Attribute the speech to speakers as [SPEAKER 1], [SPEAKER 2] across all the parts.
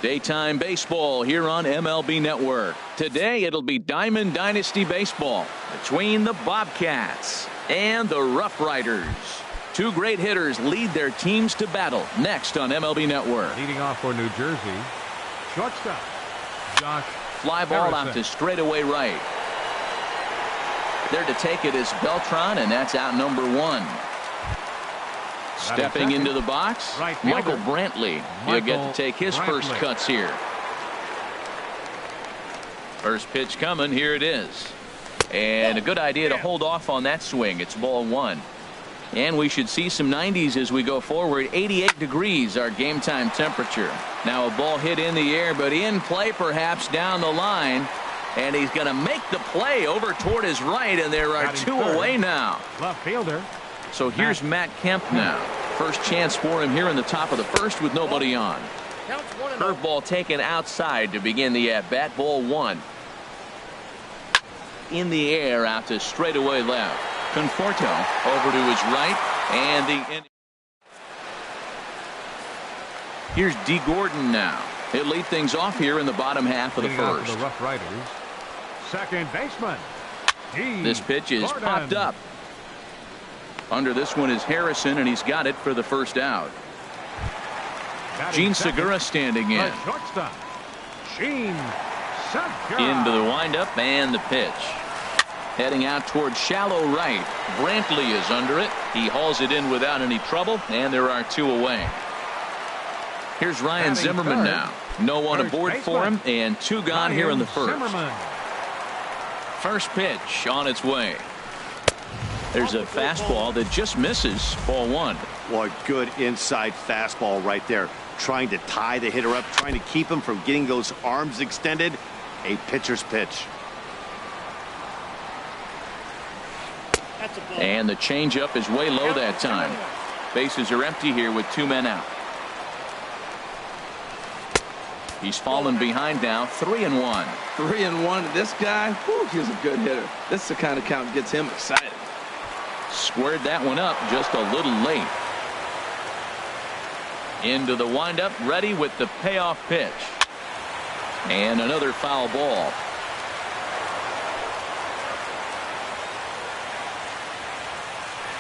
[SPEAKER 1] Daytime baseball here on MLB Network. Today it'll be Diamond Dynasty baseball between the Bobcats and the Rough Riders. Two great hitters lead their teams to battle next on MLB Network.
[SPEAKER 2] Leading off for New Jersey, shortstop Josh
[SPEAKER 1] Fly ball
[SPEAKER 2] Harrison.
[SPEAKER 1] out to straightaway right. There to take it is Beltran, and that's out number one. Stepping into the box,
[SPEAKER 2] right
[SPEAKER 1] Michael Brantley. He'll get to take his first cuts here. First pitch coming. Here it is. And a good idea to hold off on that swing. It's ball one. And we should see some 90s as we go forward. 88 degrees our game time temperature. Now a ball hit in the air, but in play perhaps down the line. And he's going to make the play over toward his right, and there are two away now.
[SPEAKER 2] Left fielder.
[SPEAKER 1] So here's Matt Kemp now. First chance for him here in the top of the first with nobody on. Curveball taken outside to begin the at-bat. Ball one. In the air out to straightaway left. Conforto over to his right. And here's D. Gordon now. He'll lead things off here in the bottom half of the first.
[SPEAKER 2] The Rough Riders. Second baseman.
[SPEAKER 1] This pitch is popped up. Under this one is Harrison, and he's got it for the first out. Gene Segura standing in.
[SPEAKER 2] Shortstop Gene Segura.
[SPEAKER 1] Into the windup and the pitch. Heading out toward shallow right. Brantley is under it. He hauls it in without any trouble, and there are two away. Here's Ryan Zimmerman now. No one aboard for him, and two gone here in the first. First pitch on its way. There's a fastball that just misses. Ball one.
[SPEAKER 3] Well, good inside fastball right there. Trying to tie the hitter up, trying to keep him from getting those arms extended. A pitcher's pitch.
[SPEAKER 1] And the changeup is way low that time. Bases are empty here with two men out. He's fallen behind now. 3-1.
[SPEAKER 4] 3-1. This guy, whew, he's a good hitter. This is the kind of count that gets him excited.
[SPEAKER 1] Squared that one up just a little late. Into the windup, ready with the payoff pitch. And another foul ball.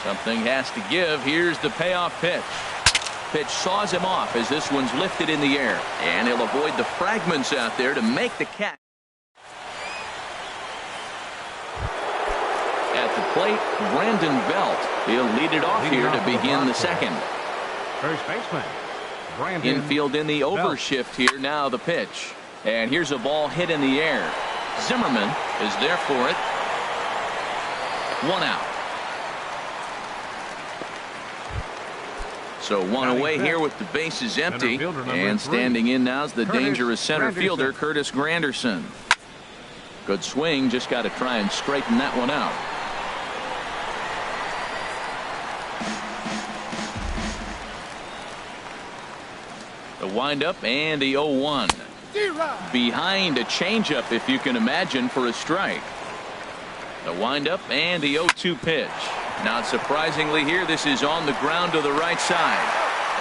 [SPEAKER 1] Something has to give. Here's the payoff pitch. Pitch saws him off as this one's lifted in the air. And he'll avoid the fragments out there to make the catch. At the plate, Brandon Belt. He'll lead it off here to begin the second.
[SPEAKER 2] First baseman Brandon
[SPEAKER 1] Infield in the overshift here. Now the pitch. And here's a ball hit in the air. Zimmerman is there for it. One out. So one away here with the bases empty. And standing in now is the dangerous center fielder, Curtis Granderson. Good swing. Just got to try and straighten that one out. The windup and the 0-1. Behind a changeup, if you can imagine, for a strike. The windup and the 0-2 pitch. Not surprisingly here, this is on the ground to the right side.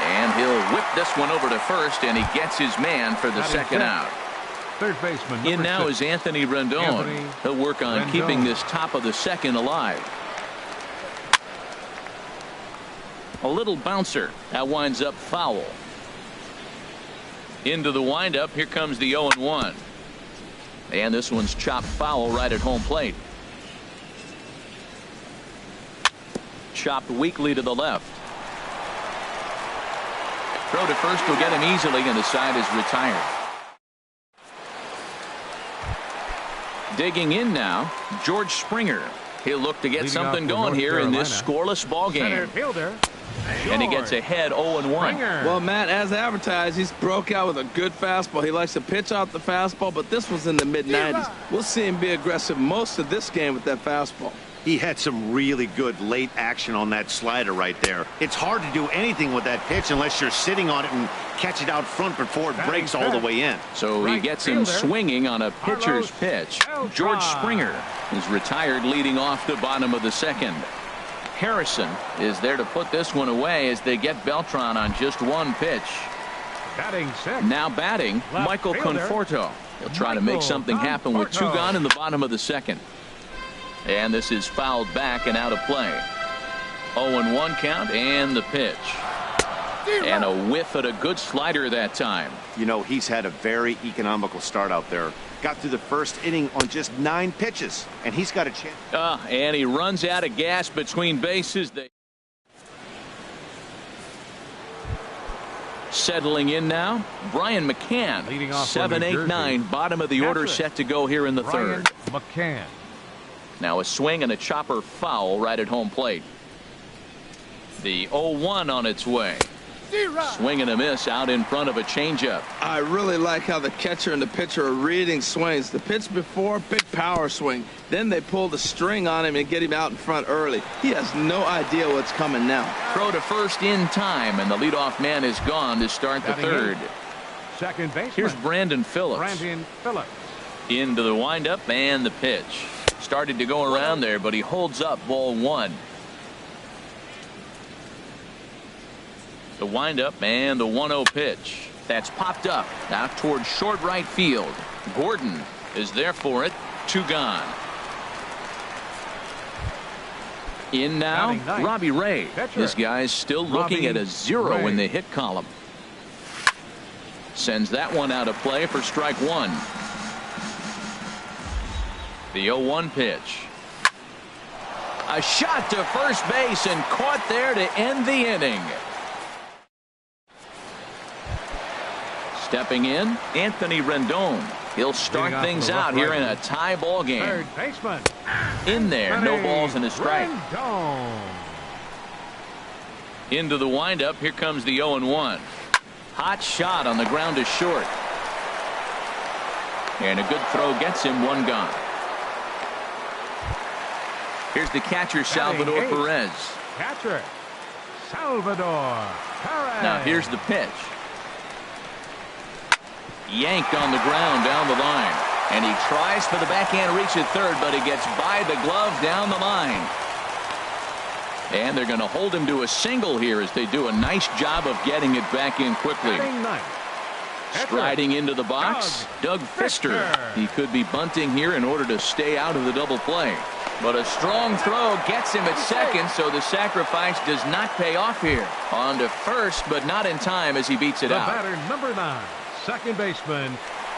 [SPEAKER 1] And he'll whip this one over to first, and he gets his man for the second out.
[SPEAKER 2] Third baseman
[SPEAKER 1] In now is Anthony Rendon. He'll work on keeping this top of the second alive. A little bouncer. That winds up foul. Into the windup. Here comes the 0-1. And this one's chopped foul right at home plate. Chopped weakly to the left. Throw to first will get him easily, and the side is retired. Digging in now, George Springer. He'll look to get something going here in this scoreless ball game. And he gets ahead 0-1.
[SPEAKER 4] Well, Matt, as advertised, he's broke out with a good fastball. He likes to pitch out the fastball, but this was in the mid-90s. We'll see him be aggressive most of this game with that fastball.
[SPEAKER 3] He had some really good late action on that slider right there. It's hard to do anything with that pitch unless you're sitting on it and catch it out front before it breaks all the way in.
[SPEAKER 1] So he gets him swinging on a pitcher's pitch. George Springer is retired leading off the bottom of the second. Harrison is there to put this one away as they get Beltran on just one pitch.
[SPEAKER 2] Batting six.
[SPEAKER 1] Now batting,
[SPEAKER 2] Left
[SPEAKER 1] Michael
[SPEAKER 2] fielder,
[SPEAKER 1] Conforto. He'll try to make something happen with 2 gone in the bottom of the second. And this is fouled back and out of play. 0-1 count and the pitch. And a whiff at a good slider that time.
[SPEAKER 3] You know, he's had a very economical start out there. Got through the first inning on just 9 pitches, and he's got a chance.
[SPEAKER 1] And he runs out of gas between bases. Settling in now, Brian McCann.
[SPEAKER 2] Leading off
[SPEAKER 1] 7, 8, 9, bottom of the order set to go here in the third.
[SPEAKER 2] McCann.
[SPEAKER 1] Now a swing and a chopper foul right at home plate. The 0-1 on its way. Swing and a miss out in front of a changeup.
[SPEAKER 4] I really like how the catcher and the pitcher are reading swings. The pitch before, big power swing. Then they pull the string on him and get him out in front early. He has no idea what's coming now.
[SPEAKER 1] Throw to first in time, and the leadoff man is gone to start the third.
[SPEAKER 2] Second baseman.
[SPEAKER 1] Here's Brandon Phillips.
[SPEAKER 2] Brandon Phillips.
[SPEAKER 1] Into the windup and the pitch. Started to go around there, but he holds up ball 1. The windup and the 1-0 pitch. That's popped up out towards short right field. Gordon is there for it. 2 gone. In now, Robbie Ray. This guy's still looking at a 0 in the hit column. Sends that one out of play for strike 1. The 0-1 pitch. A shot to first base and caught there to end the inning. Stepping in, Anthony Rendon. He'll start things out here in a tie ball game.
[SPEAKER 2] Third baseman.
[SPEAKER 1] In there, no balls and a strike.
[SPEAKER 2] Rendon.
[SPEAKER 1] Into the windup, here comes the 0-1. Hot shot on the ground to short. And a good throw gets him 1 gone. Here's the catcher, Salvador Perez.
[SPEAKER 2] Catcher, Salvador Perez.
[SPEAKER 1] Now here's the pitch. Yanked on the ground down the line. And he tries for the backhand reach at third, but he gets by the glove down the line. And they're going to hold him to a single here as they do a nice job of getting it back in quickly. Striding into the box, Doug Fister. He could be bunting here in order to stay out of the double play. But a strong throw gets him at second, so the sacrifice does not pay off here. On to first, but not in time as he beats it out.
[SPEAKER 2] The batter, number 9, second baseman.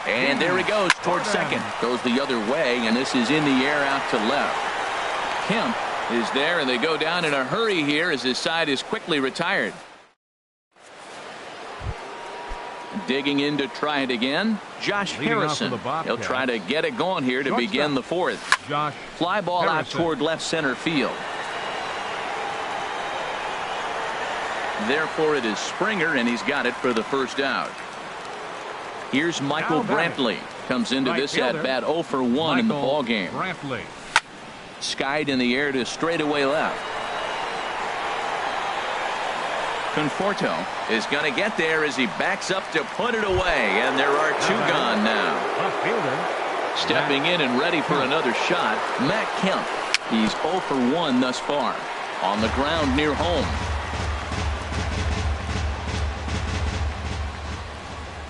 [SPEAKER 1] And there he goes towards second. Goes the other way, and this is in the air out to left. Kemp is there, and they go down in a hurry here as his side is quickly retired. Digging in to try it again, Josh Harrison. He'll try to get it going here to begin the fourth. Fly ball out toward left center field. Therefore, it is Springer, and he's got it for the first out. Here's Michael Brantley. Comes into this at bat 0 for 1 in the ball game. Skied in the air to straightaway left. Conforto is going to get there as he backs up to put it away, and there are 2 gone now. Stepping in and ready for another shot, Matt Kemp. He's 0 for 1 thus far. On the ground near home.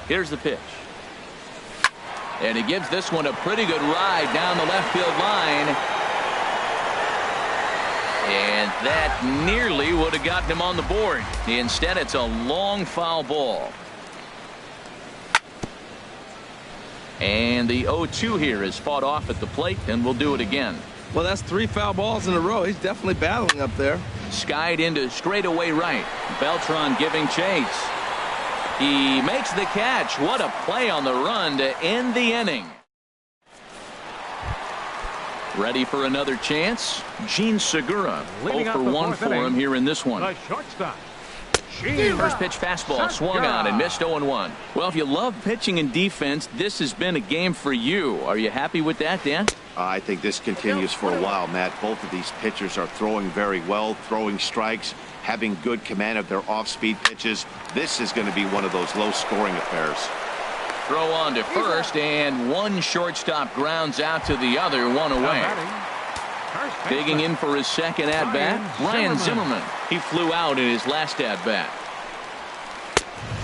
[SPEAKER 1] Here's the pitch. And he gives this one a pretty good ride down the left field line. And that nearly would have gotten him on the board. Instead, it's a long foul ball. And the 0-2 here is fought off at the plate, and we'll do it again.
[SPEAKER 4] Well, that's 3 foul balls in a row. He's definitely battling up there.
[SPEAKER 1] Skied into straightaway right. Beltran giving chase. He makes the catch. What a play on the run to end the inning. Ready for another chance. Gene Segura. 0 for 1 for him here in this one. First pitch fastball swung on and missed 0-1. Well, if you love pitching and defense, this has been a game for you. Are you happy with that, Dan?
[SPEAKER 3] I think this continues for a while, Matt. Both of these pitchers are throwing very well, throwing strikes, having good command of their off-speed pitches. This is going to be one of those low-scoring affairs.
[SPEAKER 1] Throw on to first, and one shortstop grounds out to the other, 1 away. Digging in for his second at-bat, Ryan Zimmerman. He flew out in his last at-bat.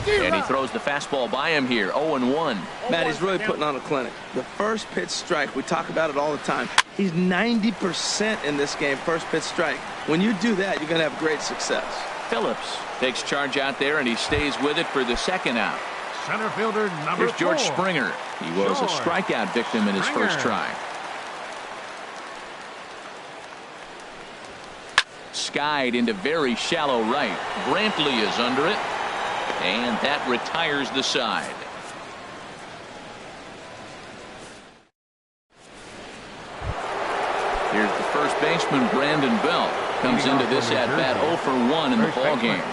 [SPEAKER 1] And he throws the fastball by him here. 0-1.
[SPEAKER 4] Matt, he's really putting on a clinic. The first pitch strike, we talk about it all the time. He's 90% in this game, first pitch strike. When you do that, you're going to have great success.
[SPEAKER 1] Phillips takes charge out there, and he stays with it for the second out.
[SPEAKER 2] Center fielder number
[SPEAKER 1] Here's George
[SPEAKER 2] 4.
[SPEAKER 1] Springer. He was a strikeout victim in his first try. Skied into very shallow right. Brantley is under it, and that retires the side. Here's the first baseman, Brandon Belt. Comes into this at bat 0 for 1 in the ball game.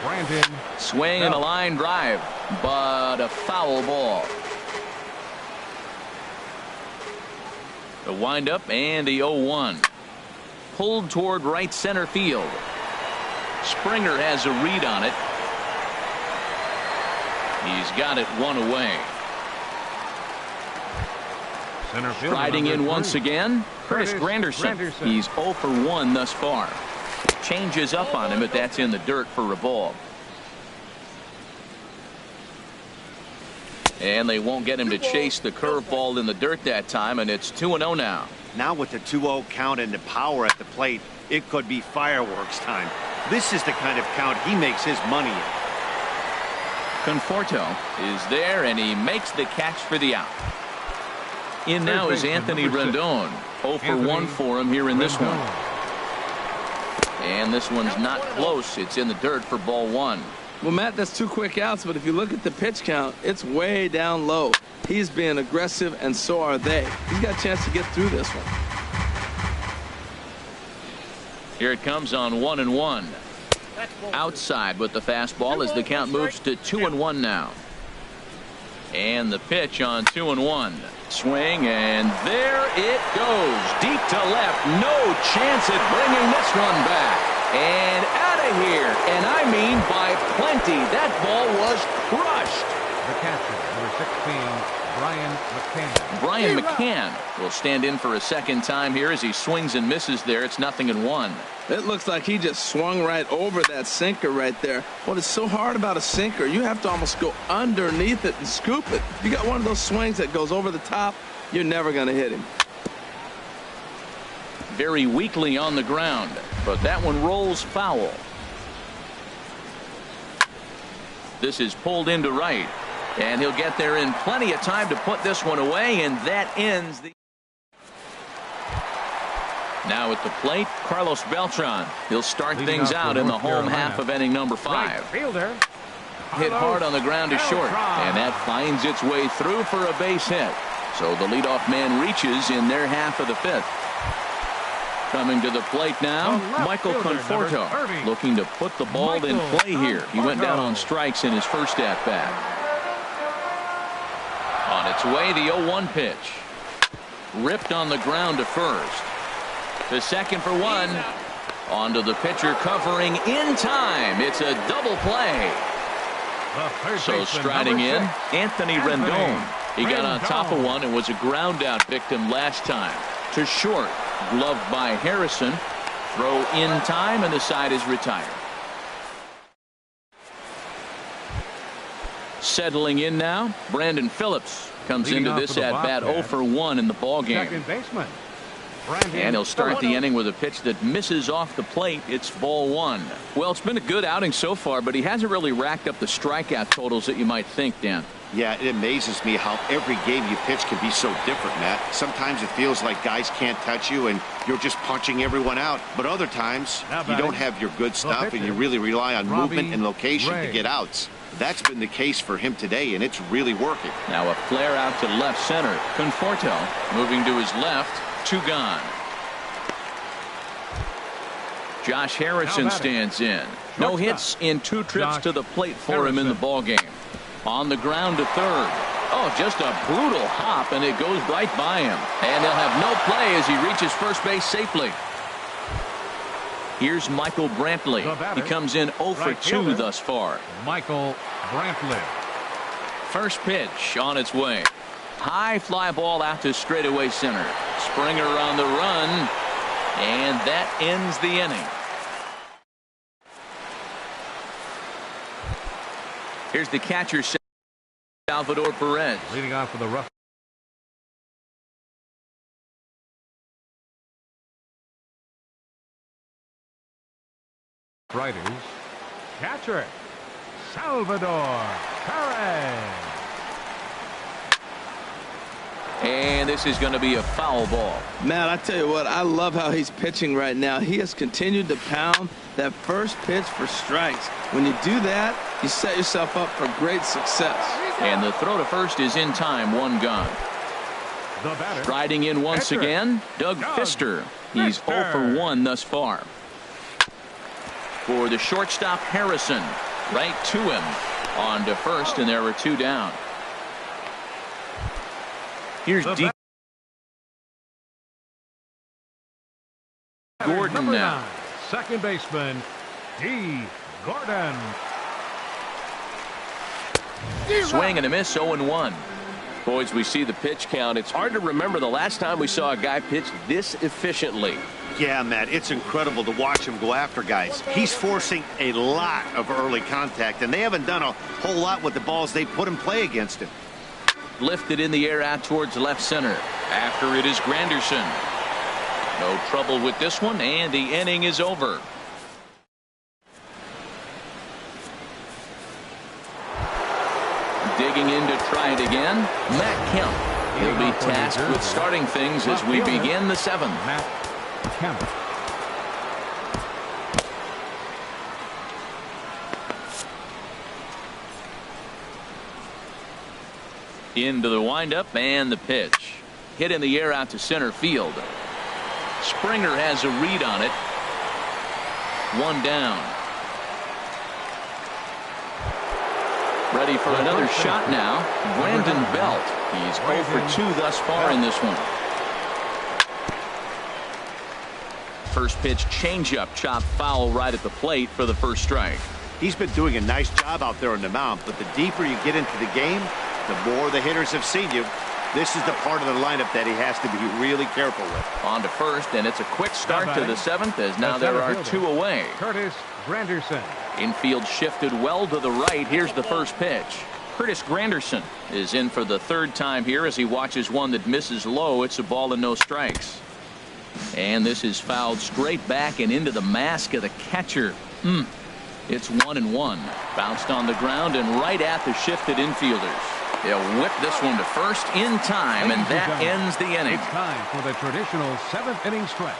[SPEAKER 2] Brandon
[SPEAKER 1] Swing and a line drive, but a foul ball. The windup and the 0-1. Pulled toward right center field. Springer has a read on it. He's got it one away.
[SPEAKER 2] center fielder
[SPEAKER 1] Riding in
[SPEAKER 2] number
[SPEAKER 1] once
[SPEAKER 2] 3.
[SPEAKER 1] again, Curtis Granderson. He's 0 for 1 thus far. Changes up on him, but that's in the dirt for a ball. And they won't get him to chase the curveball in the dirt that time, and it's 2-0 now.
[SPEAKER 3] Now with the 2-0 count and the power at the plate, it could be fireworks time. This is the kind of count he makes his money in.
[SPEAKER 1] Conforto is there, and he makes the catch for the out. In now is Anthony Rendon. 0 for 1 for him here in this one. And this one's not close. It's in the dirt for ball 1.
[SPEAKER 4] Well, Matt, that's 2 quick outs, but if you look at the pitch count, it's way down low. He's being aggressive, and so are they. He's got a chance to get through this one.
[SPEAKER 1] Here it comes on 1-1. Outside with the fastball as the count moves to 2-1 now. And the pitch on 2-1. Swing, and there it goes. Deep to left. No chance at bringing this one back. And out of here. And I mean by plenty. That ball was crushed.
[SPEAKER 2] The catcher, number 16, Brian McCann.
[SPEAKER 1] Brian McCann will stand in for a second time here as he swings and misses there. It's 0-1.
[SPEAKER 4] It looks like he just swung right over that sinker right there. What is so hard about a sinker, you have to almost go underneath it and scoop it. If you got one of those swings that goes over the top, you're never going to hit him.
[SPEAKER 1] Very weakly on the ground, but that one rolls foul. This is pulled into right, and he'll get there in plenty of time to put this one away, and that ends the. Now at the plate, Carlos Beltran. He'll start things out in the home half of inning number 5.
[SPEAKER 2] Right fielder.
[SPEAKER 1] Hit hard on the ground to short, and that finds its way through for a base hit. So the leadoff man reaches in their half of the 5th. Coming to the plate now, Michael Conforto, looking to put the ball in play here. He went down on strikes in his first at-bat. On its way, the 0-1 pitch. Ripped on the ground to first. To second for 1. Onto the pitcher covering in time. It's a double play. So striding in, Anthony Rendon. He got on top of one and was a ground out victim last time. To short, gloved by Harrison. Throw in time, and the side is retired. Settling in now, Brandon Phillips comes into this at bat 0 for 1 in the ball game.
[SPEAKER 2] Second baseman.
[SPEAKER 1] And he'll start the inning with a pitch that misses off the plate. It's ball 1. Well, it's been a good outing so far, but he hasn't really racked up the strikeout totals that you might think, Dan.
[SPEAKER 3] Yeah, it amazes me how every game you pitch can be so different, Matt. Sometimes it feels like guys can't touch you and you're just punching everyone out. But other times you don't have your good stuff and you really rely on movement and location to get outs. That's been the case for him today, and it's really working.
[SPEAKER 1] Now a flare out to left center. Conforto moving to his left. 2 gone. Josh Harrison stands in. No hits in 2 trips to the plate for him in the ball game. On the ground to third. Oh, just a brutal hop, and it goes right by him. And they'll have no play as he reaches first base safely. Here's Michael Brantley. He comes in 0 for 2 thus far.
[SPEAKER 2] Michael Brantley.
[SPEAKER 1] First pitch on its way. High fly ball out to straightaway center. Springer on the run, and that ends the inning. Here's the catcher, Salvador Perez.
[SPEAKER 2] Leading off with a rough. Riders. Catcher, Salvador Perez.
[SPEAKER 1] And this is going to be a foul ball.
[SPEAKER 4] Man, I tell you what, I love how he's pitching right now. He has continued to pound that first pitch for strikes. When you do that, you set yourself up for great success.
[SPEAKER 1] And the throw to first is in time, one gone. Riding in once again, Doug Fister. He's 0 for 1 thus far. For the shortstop, Harrison, right to him on to first, and there were 2 down. Here's D. Gordon now.
[SPEAKER 2] Second baseman, D. Gordon.
[SPEAKER 1] Swing and a miss, 0-1. Boys, we see the pitch count. It's hard to remember the last time we saw a guy pitch this efficiently.
[SPEAKER 3] Yeah, Matt, it's incredible to watch him go after guys. He's forcing a lot of early contact, and they haven't done a whole lot with the balls they put in play against him.
[SPEAKER 1] Lifted in the air out towards left center. After it is Granderson. No trouble with this one, and the inning is over. Digging in to try it again, Matt Kemp. He'll be tasked with starting things as we begin the 7th.
[SPEAKER 2] Matt Kemp.
[SPEAKER 1] Into the windup and the pitch. Hit in the air out to center field. Springer has a read on it. 1 down. Ready for another shot now. Brandon Belt. He's 0 for 2 thus far in this one. First pitch changeup, chopped foul right at the plate for the first strike.
[SPEAKER 3] He's been doing a nice job out there on the mound, but the deeper you get into the game, the more the hitters have seen you. This is the part of the lineup that he has to be really careful with.
[SPEAKER 1] On to first, and it's a quick start to the 7th as now there are 2 away.
[SPEAKER 2] Curtis Granderson.
[SPEAKER 1] Infield shifted well to the right. Here's the first pitch. Curtis Granderson is in for the 3rd time here as he watches one that misses low. It's a ball and no strikes. And this is fouled straight back and into the mask of the catcher. It's 1-1. Bounced on the ground and right at the shifted infielders. They'll whip this one to first in time, and that ends the inning.
[SPEAKER 2] It's time for the traditional 7th inning stretch.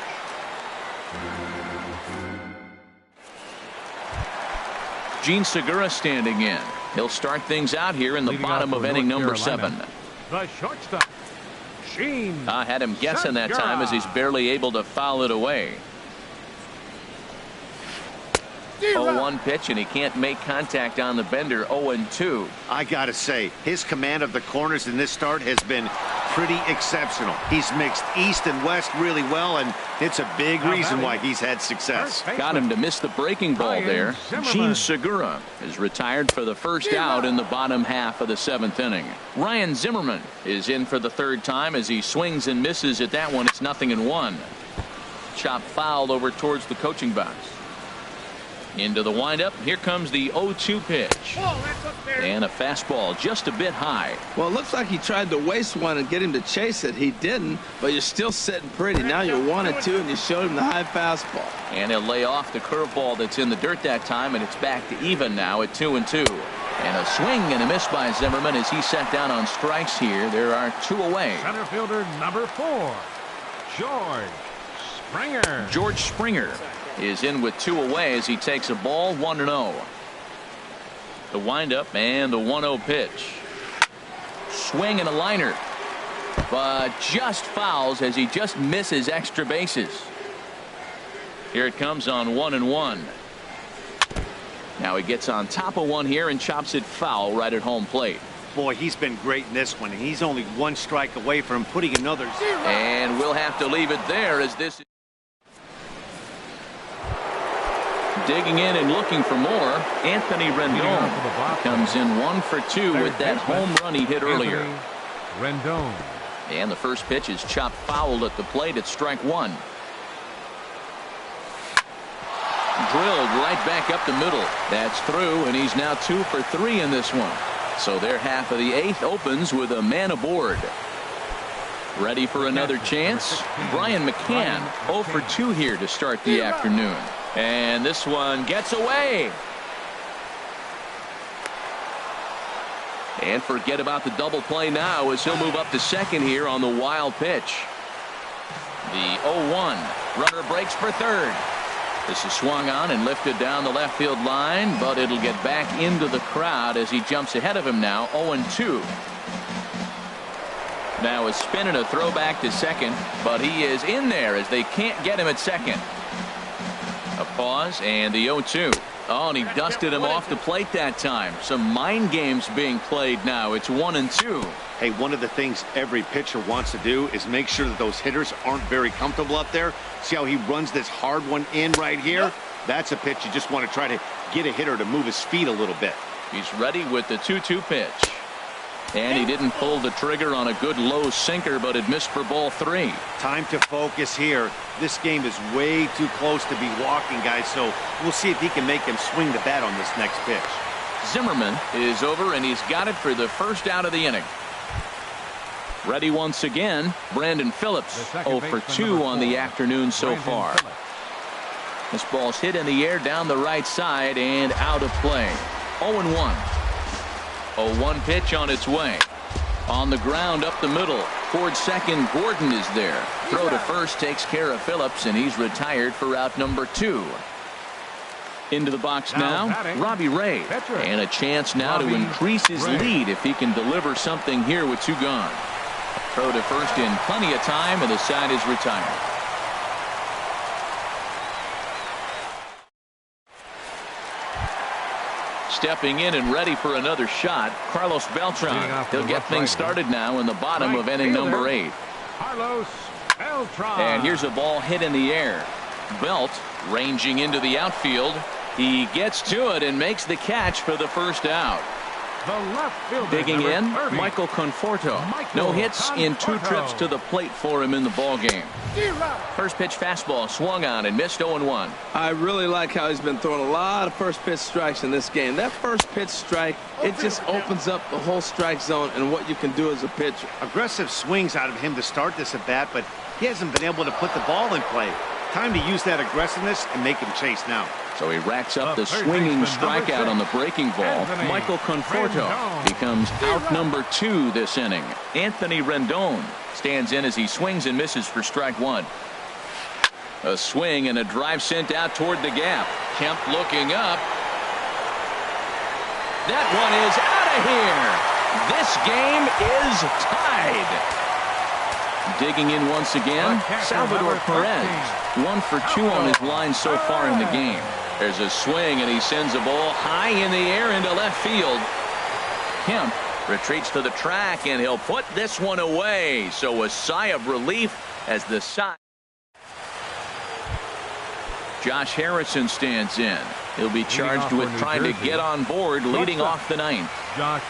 [SPEAKER 1] Gene Segura standing in. He'll start things out here in the bottom of inning number 7.
[SPEAKER 2] The shortstop, Gene.
[SPEAKER 1] I had him guessing that time as he's barely able to foul it away. 0-1 pitch, and he can't make contact on the bender. 0-2.
[SPEAKER 3] I gotta say, his command of the corners in this start has been pretty exceptional. He's mixed east and west really well, and it's a big reason why he's had success.
[SPEAKER 1] Got him to miss the breaking ball there. Gene Segura is retired for the first out in the bottom half of the 7th inning. Ryan Zimmerman is in for the 3rd time as he swings and misses at that one. It's 0-1. Chop fouled over towards the coaching box. Into the windup. Here comes the 0-2 pitch. And a fastball just a bit high.
[SPEAKER 4] Well, it looks like he tried to waste one and get him to chase it. He didn't, but you're still sitting pretty. Now you're 1-2, and you showed him the high fastball.
[SPEAKER 1] And he'll lay off the curveball that's in the dirt that time, and it's back to even now at 2-2. And a swing and a miss by Zimmerman as he sat down on strikes here. There are 2 away.
[SPEAKER 2] Center fielder number 4, George Springer.
[SPEAKER 1] George Springer is in with 2 away as he takes a ball. 1-0. The windup and the 1-0 pitch. Swing and a liner, but just fouls as he just misses extra bases. Here it comes on 1-1. Now he gets on top of one here and chops it foul right at home plate.
[SPEAKER 3] Boy, he's been great in this one, and he's only 1 strike away from putting another 0.
[SPEAKER 1] And we'll have to leave it there as this is digging in and looking for more. Anthony Rendon comes in 1 for 2 with that home run he hit earlier.
[SPEAKER 2] Rendon.
[SPEAKER 1] And the first pitch is chopped foul at the plate at strike 1. Drilled right back up the middle. That's through, and he's now 2 for 3 in this one. So their half of the 8th opens with a man aboard. Ready for another chance? Brian McCann 0 for 2 here to start the afternoon. And this one gets away. And forget about the double play now as he'll move up to second here on the wild pitch. The 0-1. Runner breaks for third. This is swung on and lifted down the left field line, but it'll get back into the crowd as he jumps ahead of him now, 0-2. Now a spin and a throw back to second, but he is in there as they can't get him at second. A pause and the 0-2. Oh, and he dusted him off the plate that time. Some mind games being played now. It's 1-2.
[SPEAKER 3] Hey, one of the things every pitcher wants to do is make sure that those hitters aren't very comfortable up there. See how he runs this hard one in right here? That's a pitch you just want to try to get a hitter to move his feet a little bit.
[SPEAKER 1] He's ready with the 2-2 pitch. And he didn't pull the trigger on a good low sinker, but it missed for ball 3.
[SPEAKER 3] Time to focus here. This game is way too close to be walking, guys, so we'll see if he can make him swing the bat on this next pitch.
[SPEAKER 1] Zimmerman is over, and he's got it for the first out of the inning. Ready once again, Brandon Phillips, 0 for 2 on the afternoon so far. This ball's hit in the air down the right side and out of play. 0-1. 0-1 pitch on its way. On the ground up the middle. Toward second, Gordon is there. Throw to first takes care of Phillips, and he's retired for out number 2. Into the box now, Robbie Ray. And a chance now to increase his lead if he can deliver something here with 2 gone. Throw to first in plenty of time, and the side is retired. Stepping in and ready for another shot, Carlos Beltran. He'll get things started now in the bottom of inning number 8.
[SPEAKER 2] Carlos Beltran.
[SPEAKER 1] And here's a ball hit in the air. Belt ranging into the outfield. He gets to it and makes the catch for the first out.
[SPEAKER 2] The left fielder,
[SPEAKER 1] digging in,
[SPEAKER 2] 30.
[SPEAKER 1] Michael Conforto. No hits in 2 trips to the plate for him in the ball game. First pitch fastball swung on and missed 0-1.
[SPEAKER 4] I really like how he's been throwing a lot of first pitch strikes in this game. That first pitch strike, it just opens up the whole strike zone and what you can do as a pitcher.
[SPEAKER 3] Aggressive swings out of him to start this at bat, but he hasn't been able to put the ball in play. Time to use that aggressiveness and make him chase now.
[SPEAKER 1] So he racks up the swinging strikeout on the breaking ball. Michael Conforto becomes out number 2 this inning. Anthony Rendon stands in as he swings and misses for strike 1. A swing and a drive sent out toward the gap. Kemp looking up. That one is out of here. This game is tied. Digging in once again, Salvador Perez. 1 for 2 on his line so far in the game. There's a swing, and he sends a ball high in the air into left field. Kemp retreats to the track, and he'll put this one away. So a sigh of relief as the side. Josh Harrison stands in. He'll be charged with trying to get on board, leading off the 9th.
[SPEAKER 2] Josh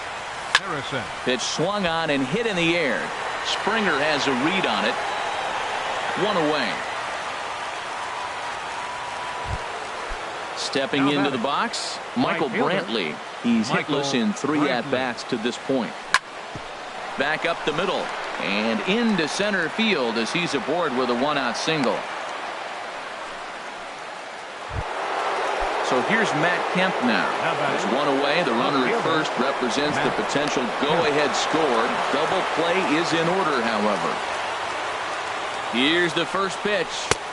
[SPEAKER 2] Harrison.
[SPEAKER 1] Pitch swung on and hit in the air. Springer has a read on it. 1 away. Stepping into the box, Michael Brantley. He's hitless in 3 at-bats to this point. Back up the middle and into center field as he's aboard with a 1-out single. So here's Matt Kemp now. There's 1 away. The runner at first represents the potential go-ahead score. Double play is in order, however. Here's the first pitch,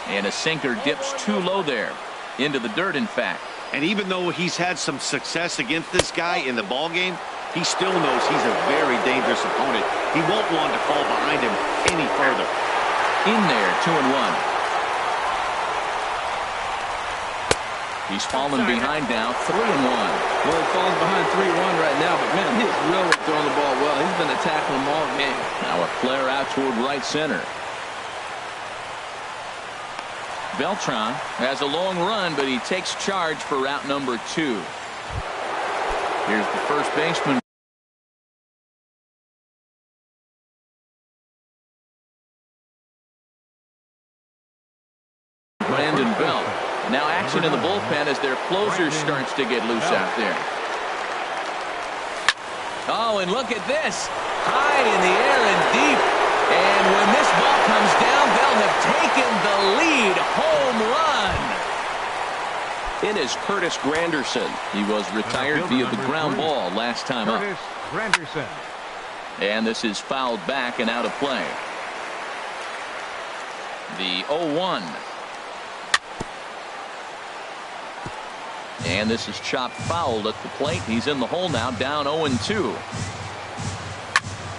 [SPEAKER 1] and a sinker dips too low there. Into the dirt, in fact.
[SPEAKER 3] And even though he's had some success against this guy in the ball game, he still knows he's a very dangerous opponent. He won't want to fall behind him any further.
[SPEAKER 1] In there, 2-1. He's fallen behind now, 3-1.
[SPEAKER 4] Well, he falls behind 3-1 right now, but man, he's really throwing the ball well. He's been attacking them all game.
[SPEAKER 1] Now a flare out toward right center. Beltran has a long run, but he takes charge for route number 2. Here's the first baseman. Brandon Belt. Now action in the bullpen as their closer starts to get loose out there. Oh, and look at this. High in the air and deep. And when this ball comes down, they'll have taken the lead. Home run. It is Curtis Granderson. He was retired via the ground ball last time up.
[SPEAKER 2] Curtis Granderson.
[SPEAKER 1] And this is fouled back and out of play. The 0-1. And this is chopped fouled at the plate. He's in the hole now, down 0-2.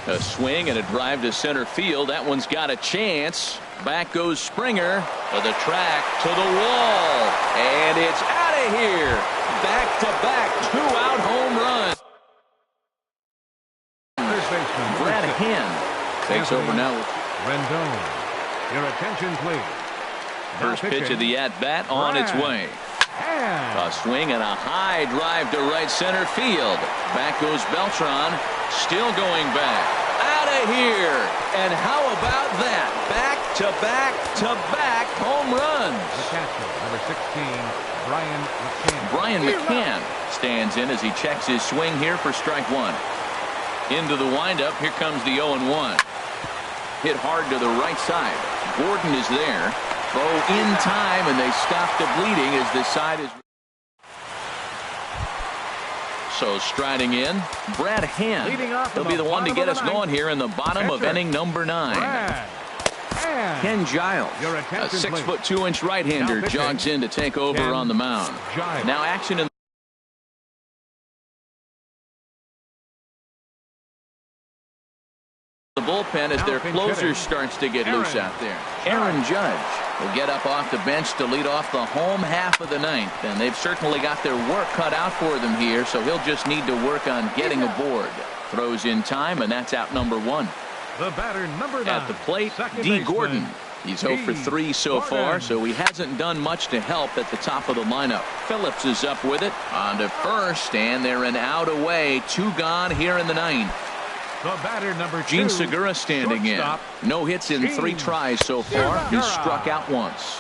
[SPEAKER 1] A swing and a drive to center field. That one's got a chance. Back goes Springer to the track, to the wall. And it's out of here. Back-to-back two-out home run. Brad Hand takes over now.
[SPEAKER 2] Rendon. Your attention, please.
[SPEAKER 1] First pitch of the at-bat on its way. A swing and a high drive to right center field. Back goes Beltran. Still going back. Out of here. And how about that? Back-to-back-to-back home runs.
[SPEAKER 2] The catcher, number 16, Brian McCann.
[SPEAKER 1] Brian McCann stands in as he checks his swing here for strike one. Into the windup. Here comes the 0-1. Hit hard to the right side. Gordon is there. Throw in time, and they stop the bleeding as the side is. So striding in, Brad Hand. He'll be the one to get us going here in the bottom of inning number 9. Ken Giles, a 6'2" right-hander, jogs in to take over on the mound. Now action in the bullpen as their closer starts to get loose out there. Aaron Judge will get up off the bench to lead off the home half of the 9th, and they've certainly got their work cut out for them here, so he'll just need to work on getting aboard. Throws in time, and that's out number 1.
[SPEAKER 2] The batter, number 9.
[SPEAKER 1] At the plate, D. Gordon. He's 0 for 3 so far, so he hasn't done much to help at the top of the lineup. Phillips is up with it on to first, and they're an out away. 2 gone here in the 9th.
[SPEAKER 2] The batter, number 2,
[SPEAKER 1] Gene Segura standing
[SPEAKER 2] shortstop.
[SPEAKER 1] in. No hits in 3 tries so far. He's struck out once.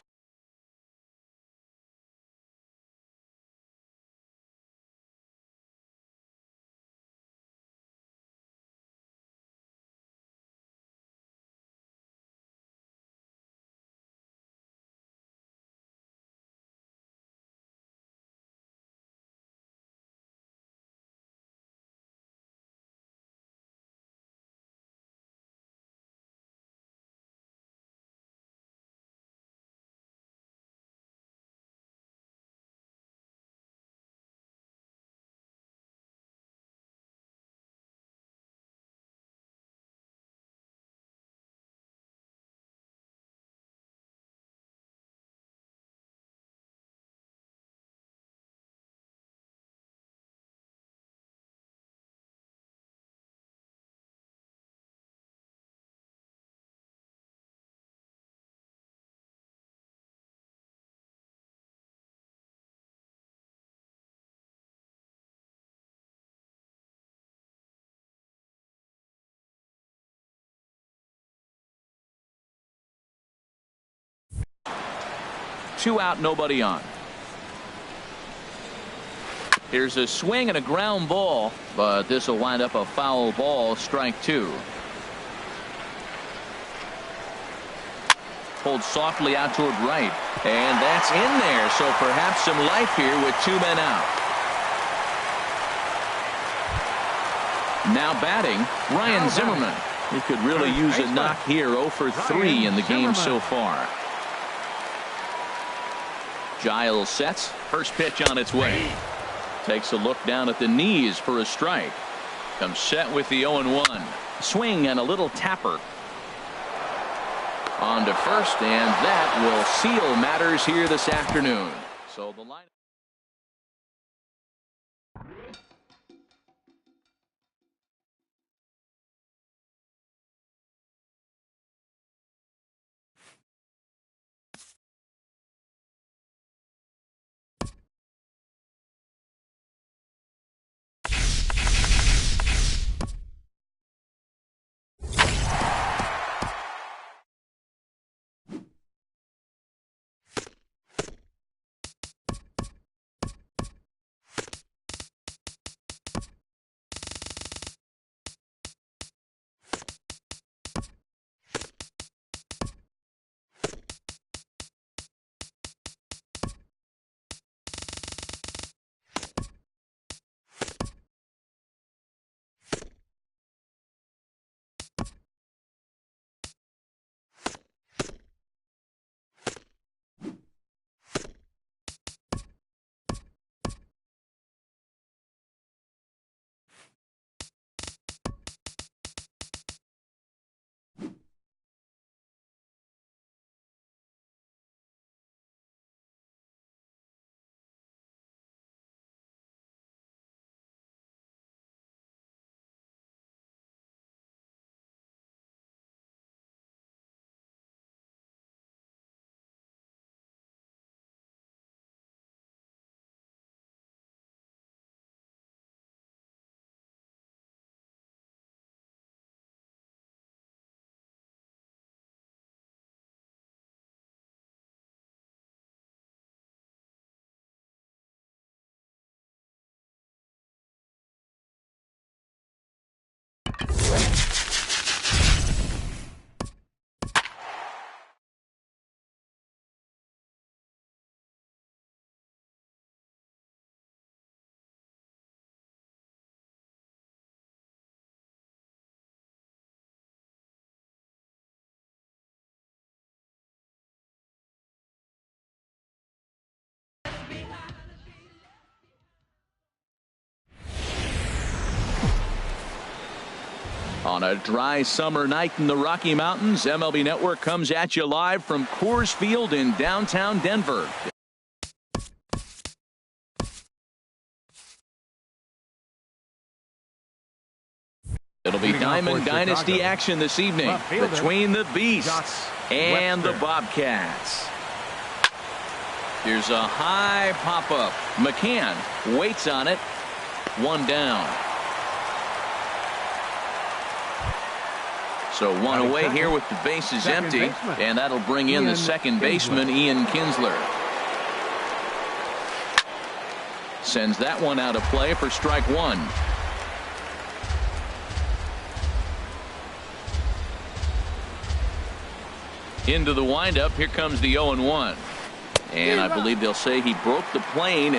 [SPEAKER 1] Two out, nobody on. Here's a swing and a ground ball, but this will wind up a foul ball. Strike 2. Pulled softly out toward right, and that's in there, so perhaps some life here with 2 men out. Now batting, Ryan Zimmerman. He could really use a knock here. 0 for 3 in the game so far. Giles sets. First pitch on its way. Takes a look down at the knees for a strike. Comes set with the 0-1. Swing and a little tapper. On to first, and that will seal matters here this afternoon. So the line. On a dry summer night in the Rocky Mountains, MLB Network comes at you live from Coors Field in downtown Denver. It'll be Diamond Dynasty action this evening between the Beasts and the Bobcats. Here's a high pop-up. McCann waits on it. One down. So one away here with the bases empty, and that'll bring in the second baseman, Ian Kinsler. Sends that one out of play for strike one. Into the windup. Here comes the 0-1. And I believe they'll say he broke the plane.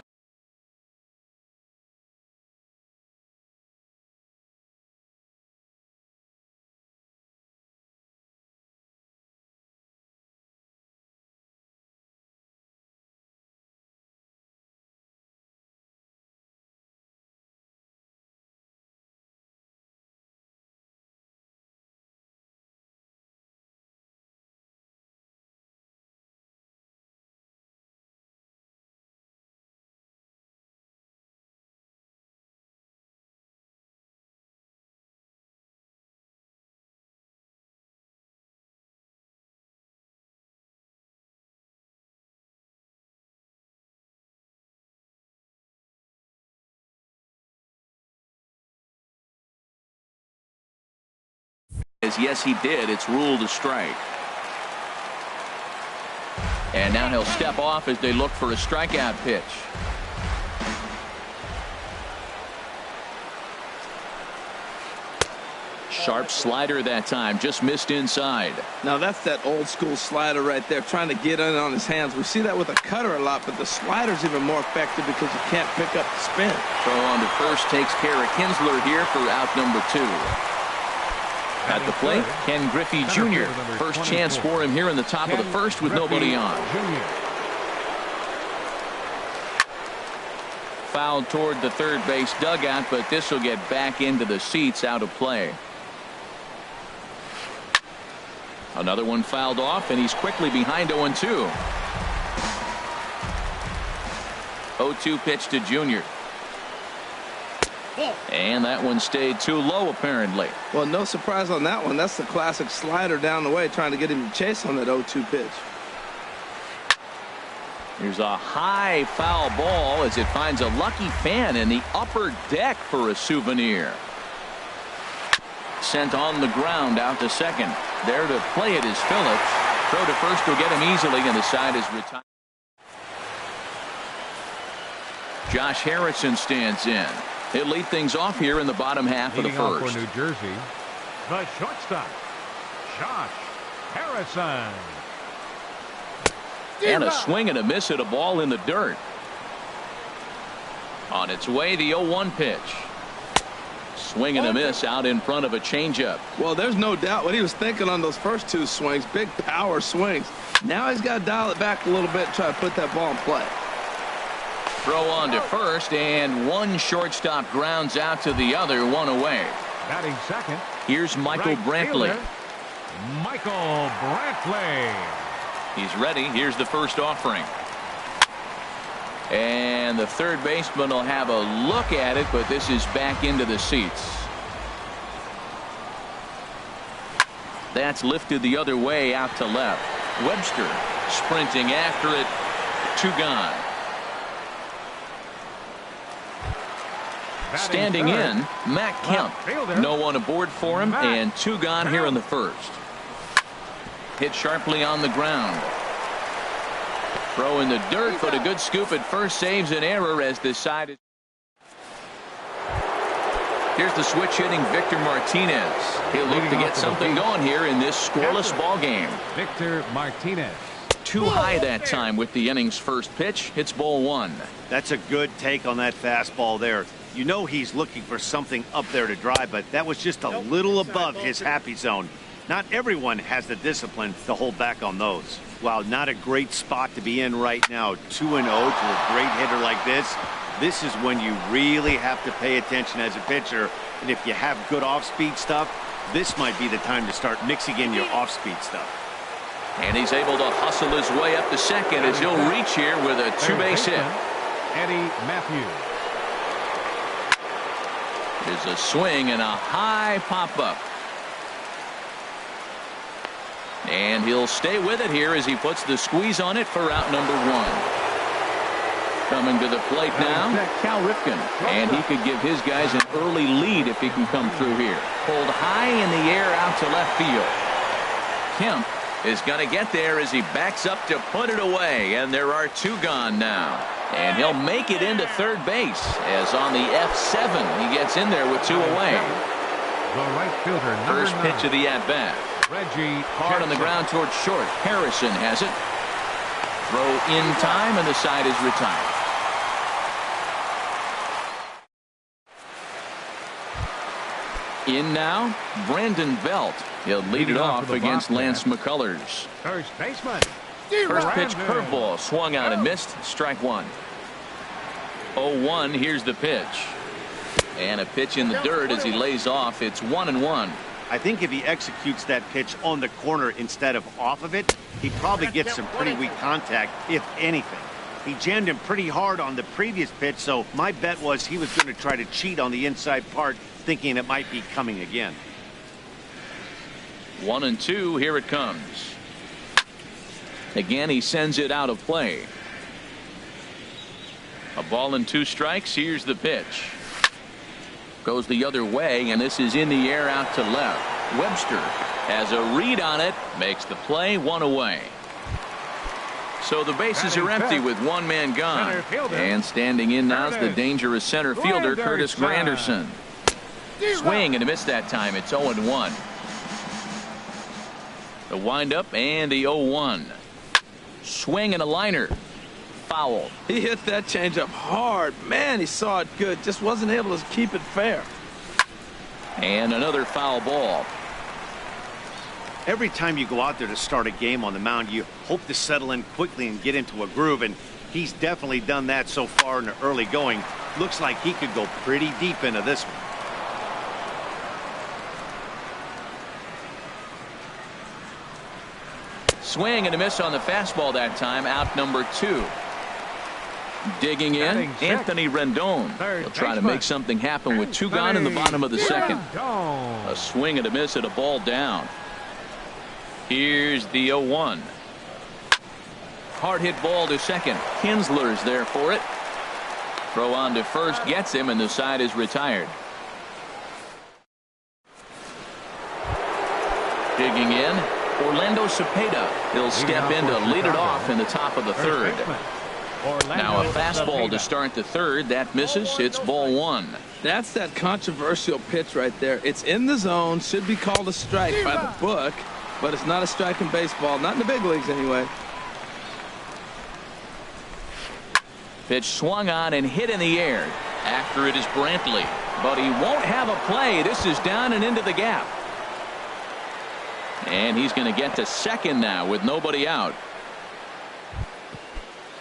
[SPEAKER 1] Yes, he did. It's ruled a strike. And now he'll step off as they look for a strikeout pitch. Sharp slider that time, just missed inside.
[SPEAKER 4] Now that's that old school slider right there, trying to get in on his hands. We see that with a cutter a lot, but the slider's even more effective because you can't pick up the spin.
[SPEAKER 1] Throw on to first takes care of Kinsler here for out number 2. At the plate, Ken Griffey Jr. First chance for him here in the top of the first with nobody on. Fouled toward the third base dugout, but this will get back into the seats, out of play. Another one fouled off, and he's quickly behind 0-2. 0-2 pitch to Jr. And that one stayed too low, apparently.
[SPEAKER 4] Well, no surprise on that one. That's the classic slider down the way, trying to get him to chase on that 0-2 pitch.
[SPEAKER 1] Here's a high foul ball as it finds a lucky fan in the upper deck for a souvenir. Sent on the ground out to second. There to play it is Phillips. Throw to first will get him easily, and the side is retired. Josh Harrison stands in. He'll lead things off here in the bottom half of the first.
[SPEAKER 2] For New Jersey, the shortstop, Josh Harrison.
[SPEAKER 1] And a swing and a miss at a ball in the dirt. On its way, the 0-1 pitch. Swing and a miss out in front of a changeup.
[SPEAKER 4] Well, there's no doubt what he was thinking on those first two swings. Big power swings. Now he's got to dial it back a little bit and try to put that ball in play.
[SPEAKER 1] Throw on to first, and one shortstop grounds out to the other, one away.
[SPEAKER 2] Batting second.
[SPEAKER 1] Here's Michael Brantley.
[SPEAKER 2] Michael Brantley.
[SPEAKER 1] He's ready. Here's the first offering. And the third baseman will have a look at it, but this is back into the seats. That's lifted the other way out to left. Webster sprinting after it. 2 gone. Standing in, Matt Kemp. No one aboard for him, and 2 gone here in the first. Hit sharply on the ground. Throw in the dirt, but a good scoop at first saves an error as decided. Here's the switch hitting Victor Martinez. He'll look to get something going here in this scoreless ball game.
[SPEAKER 2] Victor Martinez.
[SPEAKER 1] Too high that time with the inning's first pitch. Hits ball 1.
[SPEAKER 3] That's a good take on that fastball there. You know he's looking for something up there to drive, but that was just a little above his happy zone. Not everyone has the discipline to hold back on those. Wow, not a great spot to be in right now. 2-0 to a great hitter like this. This is when you really have to pay attention as a pitcher. And if you have good off-speed stuff, This might be the time to start mixing in your off-speed stuff.
[SPEAKER 1] And he's able to hustle his way up to second as he'll reach here with a two-base hit.
[SPEAKER 2] Eddie Matthews.
[SPEAKER 1] There's a swing and a high pop-up. And he'll stay with it here as he puts the squeeze on it for out number 1. Coming to the plate now, Cal Ripken. And he could give his guys an early lead if he can come through here. Pulled high in the air out to left field. Kemp is going to get there as he backs up to put it away. And there are 2 gone now. And he'll make it into third base as on the F7 he gets in there with 2 away.
[SPEAKER 2] The right fielder,
[SPEAKER 1] First pitch of the at-bat.
[SPEAKER 2] Reggie
[SPEAKER 1] hard on the ground towards short. Harrison has it. Throw in time and the side is retired. In now, Brandon Belt. He'll lead it off against Lance McCullers.
[SPEAKER 2] First baseman.
[SPEAKER 1] First pitch curveball swung out and missed. Strike 1. 0-1. Here's the pitch. And a pitch in the dirt as he lays off. It's 1-1.
[SPEAKER 3] I think if he executes that pitch on the corner instead of off of it, he'd probably get some pretty weak contact, if anything. He jammed him pretty hard on the previous pitch, so my bet was he was going to try to cheat on the inside part, thinking it might be coming again.
[SPEAKER 1] 1-2. Here it comes. Again, he sends it out of play. A ball and 2 strikes. Here's the pitch. Goes the other way, and this is in the air out to left. Webster has a read on it, makes the play, 1 away. So the bases are empty with 1 man gone. And standing in now is the dangerous center fielder, Curtis Granderson. Swing and a miss that time. It's 0-1. The windup and the 0-1. Swing and a liner. Foul.
[SPEAKER 4] He hit that changeup hard. Man, he saw it good. Just wasn't able to keep it fair.
[SPEAKER 1] And another foul ball.
[SPEAKER 3] Every time you go out there to start a game on the mound, you hope to settle in quickly and get into a groove, and he's definitely done that so far in the early going. Looks like he could go pretty deep into this one.
[SPEAKER 1] Swing and a miss on the fastball that time. Out number 2. Digging in, Anthony Rendon. He'll try to make something happen with 2 gone in the bottom of the second. A swing and a miss at a ball down. Here's the 0-1. Hard hit ball to second. Kinsler's there for it. Throw on to first gets him, and the side is retired. Digging in, Orlando Cepeda. He'll step in to lead it off in the top of the 3rd. Now a fastball to start the 3rd. That misses. It's ball 1.
[SPEAKER 4] That's that controversial pitch right there. It's in the zone. Should be called a strike by the book. But it's not a strike in baseball. Not in the big leagues anyway.
[SPEAKER 1] Pitch swung on and hit in the air. After it is Brantley. But he won't have a play. This is down and into the gap. And he's going to get to second now with nobody out.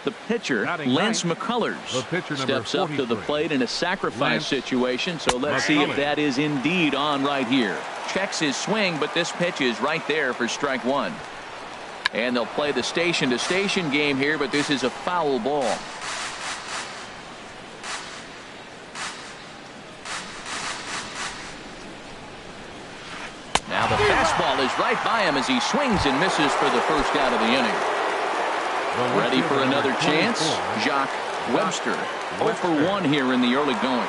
[SPEAKER 1] The pitcher, Lance McCullers, steps up to the plate in a sacrifice situation. So let's see if that is indeed on right here. Checks his swing, but this pitch is right there for strike 1. And they'll play the station-to-station game here, but this is a foul ball. Now the fastball is right by him as he swings and misses for the first out of the inning. Ready for another chance. Jacques Webster. 0 for 1 here in the early going.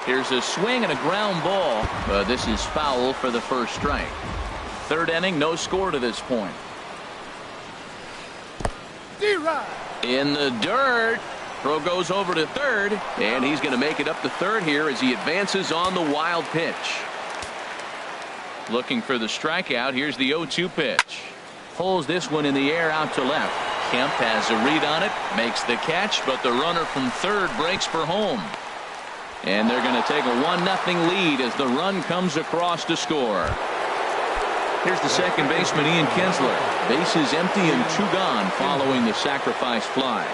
[SPEAKER 1] Here's a swing and a ground ball. But this is foul for the first strike. 3rd inning, no score to this point. In the dirt. Throw goes over to 3rd. And he's going to make it up to 3rd here as he advances on the wild pitch. Looking for the strikeout. Here's the 0-2 pitch. Pulls this one in the air out to left. Kemp has a read on it, makes the catch, but the runner from 3rd breaks for home. And they're going to take a 1-0 lead as the run comes across to score. Here's the second baseman, Ian Kinsler. Bases empty and 2 gone following the sacrifice fly.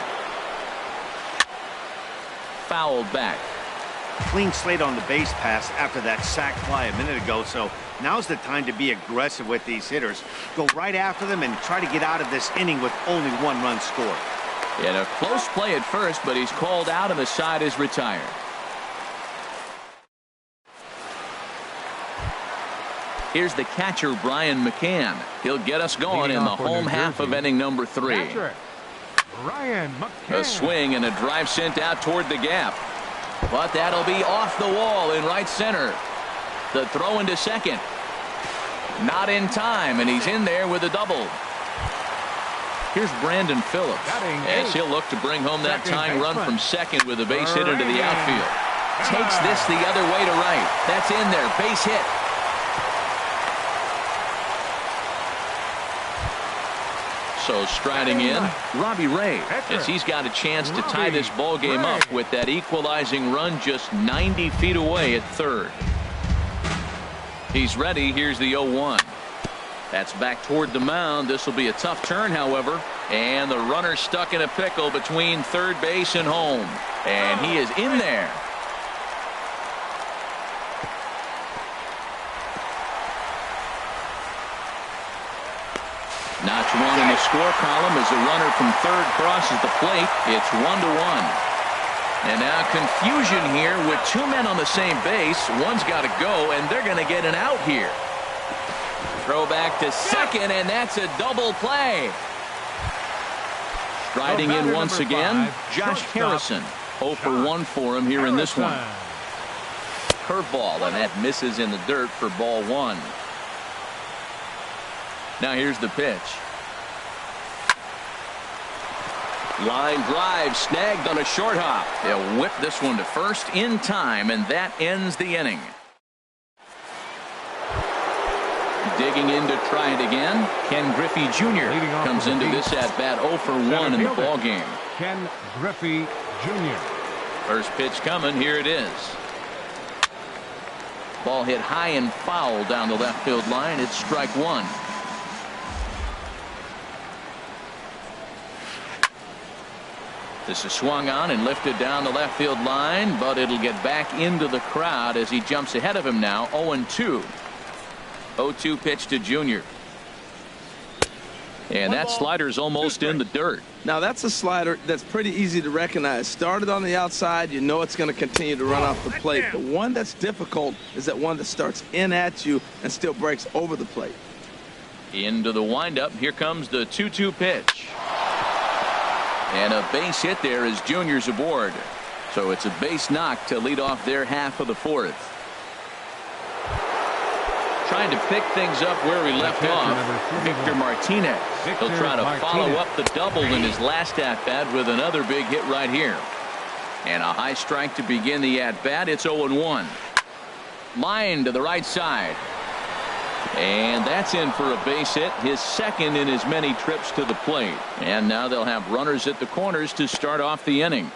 [SPEAKER 1] Fouled back.
[SPEAKER 3] Clean slate on the base pass after that sac fly a minute ago, so now's the time to be aggressive with these hitters. Go right after them and try to get out of this inning with only 1 run scored.
[SPEAKER 1] And a close play at first, but he's called out and the side is retired. Here's the catcher, Brian McCann. He'll get us going in the home half of inning number 3.
[SPEAKER 2] Brian McCann.
[SPEAKER 1] A swing and a drive sent out toward the gap. But that'll be off the wall in right center. The throw into second. Not in time, and he's in there with a double. Here's Brandon Phillips as he'll look to bring home that tying run from second with a base hit into the outfield. Takes this the other way to right. That's in there. Base hit. So striding in, Robbie Ray, as he's got a chance to tie this ball game up with that equalizing run just 90 feet away at third. He's ready. Here's the 0-1. That's back toward the mound. This will be a tough turn, however. And the runner stuck in a pickle between third base and home. And he is in there. Notch one in the score column as a runner from third crosses the plate. It's 1-1. And now confusion here with 2 men on the same base. One's got to go, and they're going to get an out here. Throw back to second, and that's a double play. Striding in once again, Josh Harrison. 0 for 1 for him here in this one. Curveball, and that misses in the dirt for ball 1. Now here's the pitch. Line drive snagged on a short hop. They'll whip this one to first in time, and that ends the inning. Digging in to try it again, Ken Griffey Jr. comes into this at bat 0 for 1 in the ball game.
[SPEAKER 2] Ken Griffey Jr.
[SPEAKER 1] First pitch coming. Here it is. Ball hit high and foul down the left field line. It's strike 1. This is swung on and lifted down the left field line, but it'll get back into the crowd as he jumps ahead of him now. 0-2. 0-2 pitch to Junior. And that slider's almost in the dirt.
[SPEAKER 4] Now that's a slider that's pretty easy to recognize. Started on the outside, you know it's going to continue to run off the plate. The one that's difficult is that one that starts in at you and still breaks over the plate.
[SPEAKER 1] Into the windup. Here comes the 2-2 pitch. And a base hit there as Junior's aboard. So it's a base knock to lead off their half of the 4th. Trying to pick things up where we left off, Victor Martinez. He'll try to follow up the double in his last at-bat with another big hit right here. And a high strike to begin the at-bat. It's 0-1. Line to the right side. And that's in for a base hit, his second in as many trips to the plate. And now they'll have runners at the corners to start off the inning.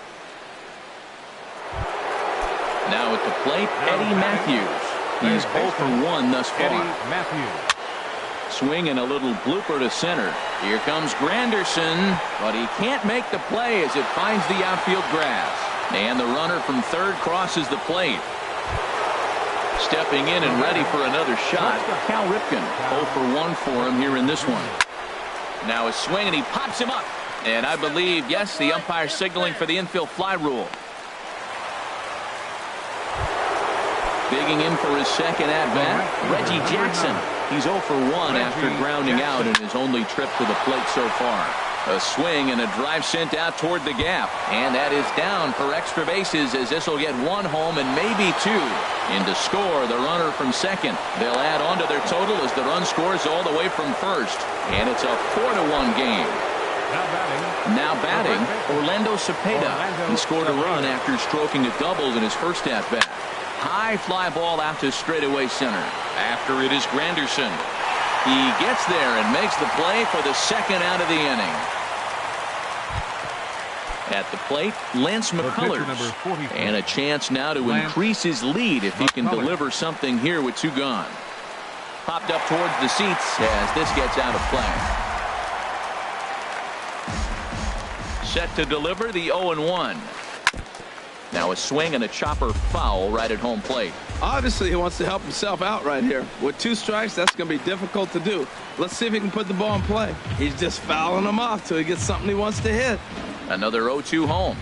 [SPEAKER 1] Now at the plate, Eddie Matthews. He's 0 for 1 thus far. Swing and a little blooper to center. Here comes Granderson, but he can't make the play as it finds the outfield grass. And the runner from third crosses the plate. Stepping in and ready for another shot, Cal Ripken. 0 for 1 for him here in this one. Now a swing and he pops him up. And I believe, yes, the umpire signaling for the infield fly rule. Digging in for his second at-bat, Reggie Jackson. He's 0 for 1 after grounding out in his only trip to the plate so far. A swing and a drive sent out toward the gap. And that is down for extra bases as this will get 1 home and maybe 2. In to score the runner from second. They'll add on to their total as the run scores all the way from first. And it's a 4-1 game. Now batting, Orlando Cepeda. He scored a run after stroking a double in his first at-bat. High fly ball out to straightaway center. After it is Granderson. He gets there and makes the play for the second out of the inning. At the plate, Lance McCullers. And a chance now to increase his lead if he can deliver something here with 2 gone. Popped up towards the seats as this gets out of play. Set to deliver the 0-1. Now a swing and a chopper foul right at home plate.
[SPEAKER 4] Obviously, he wants to help himself out right here. With 2 strikes, that's going to be difficult to do. Let's see if he can put the ball in play. He's just fouling him off till he gets something he wants to hit.
[SPEAKER 1] Another 0-2 home.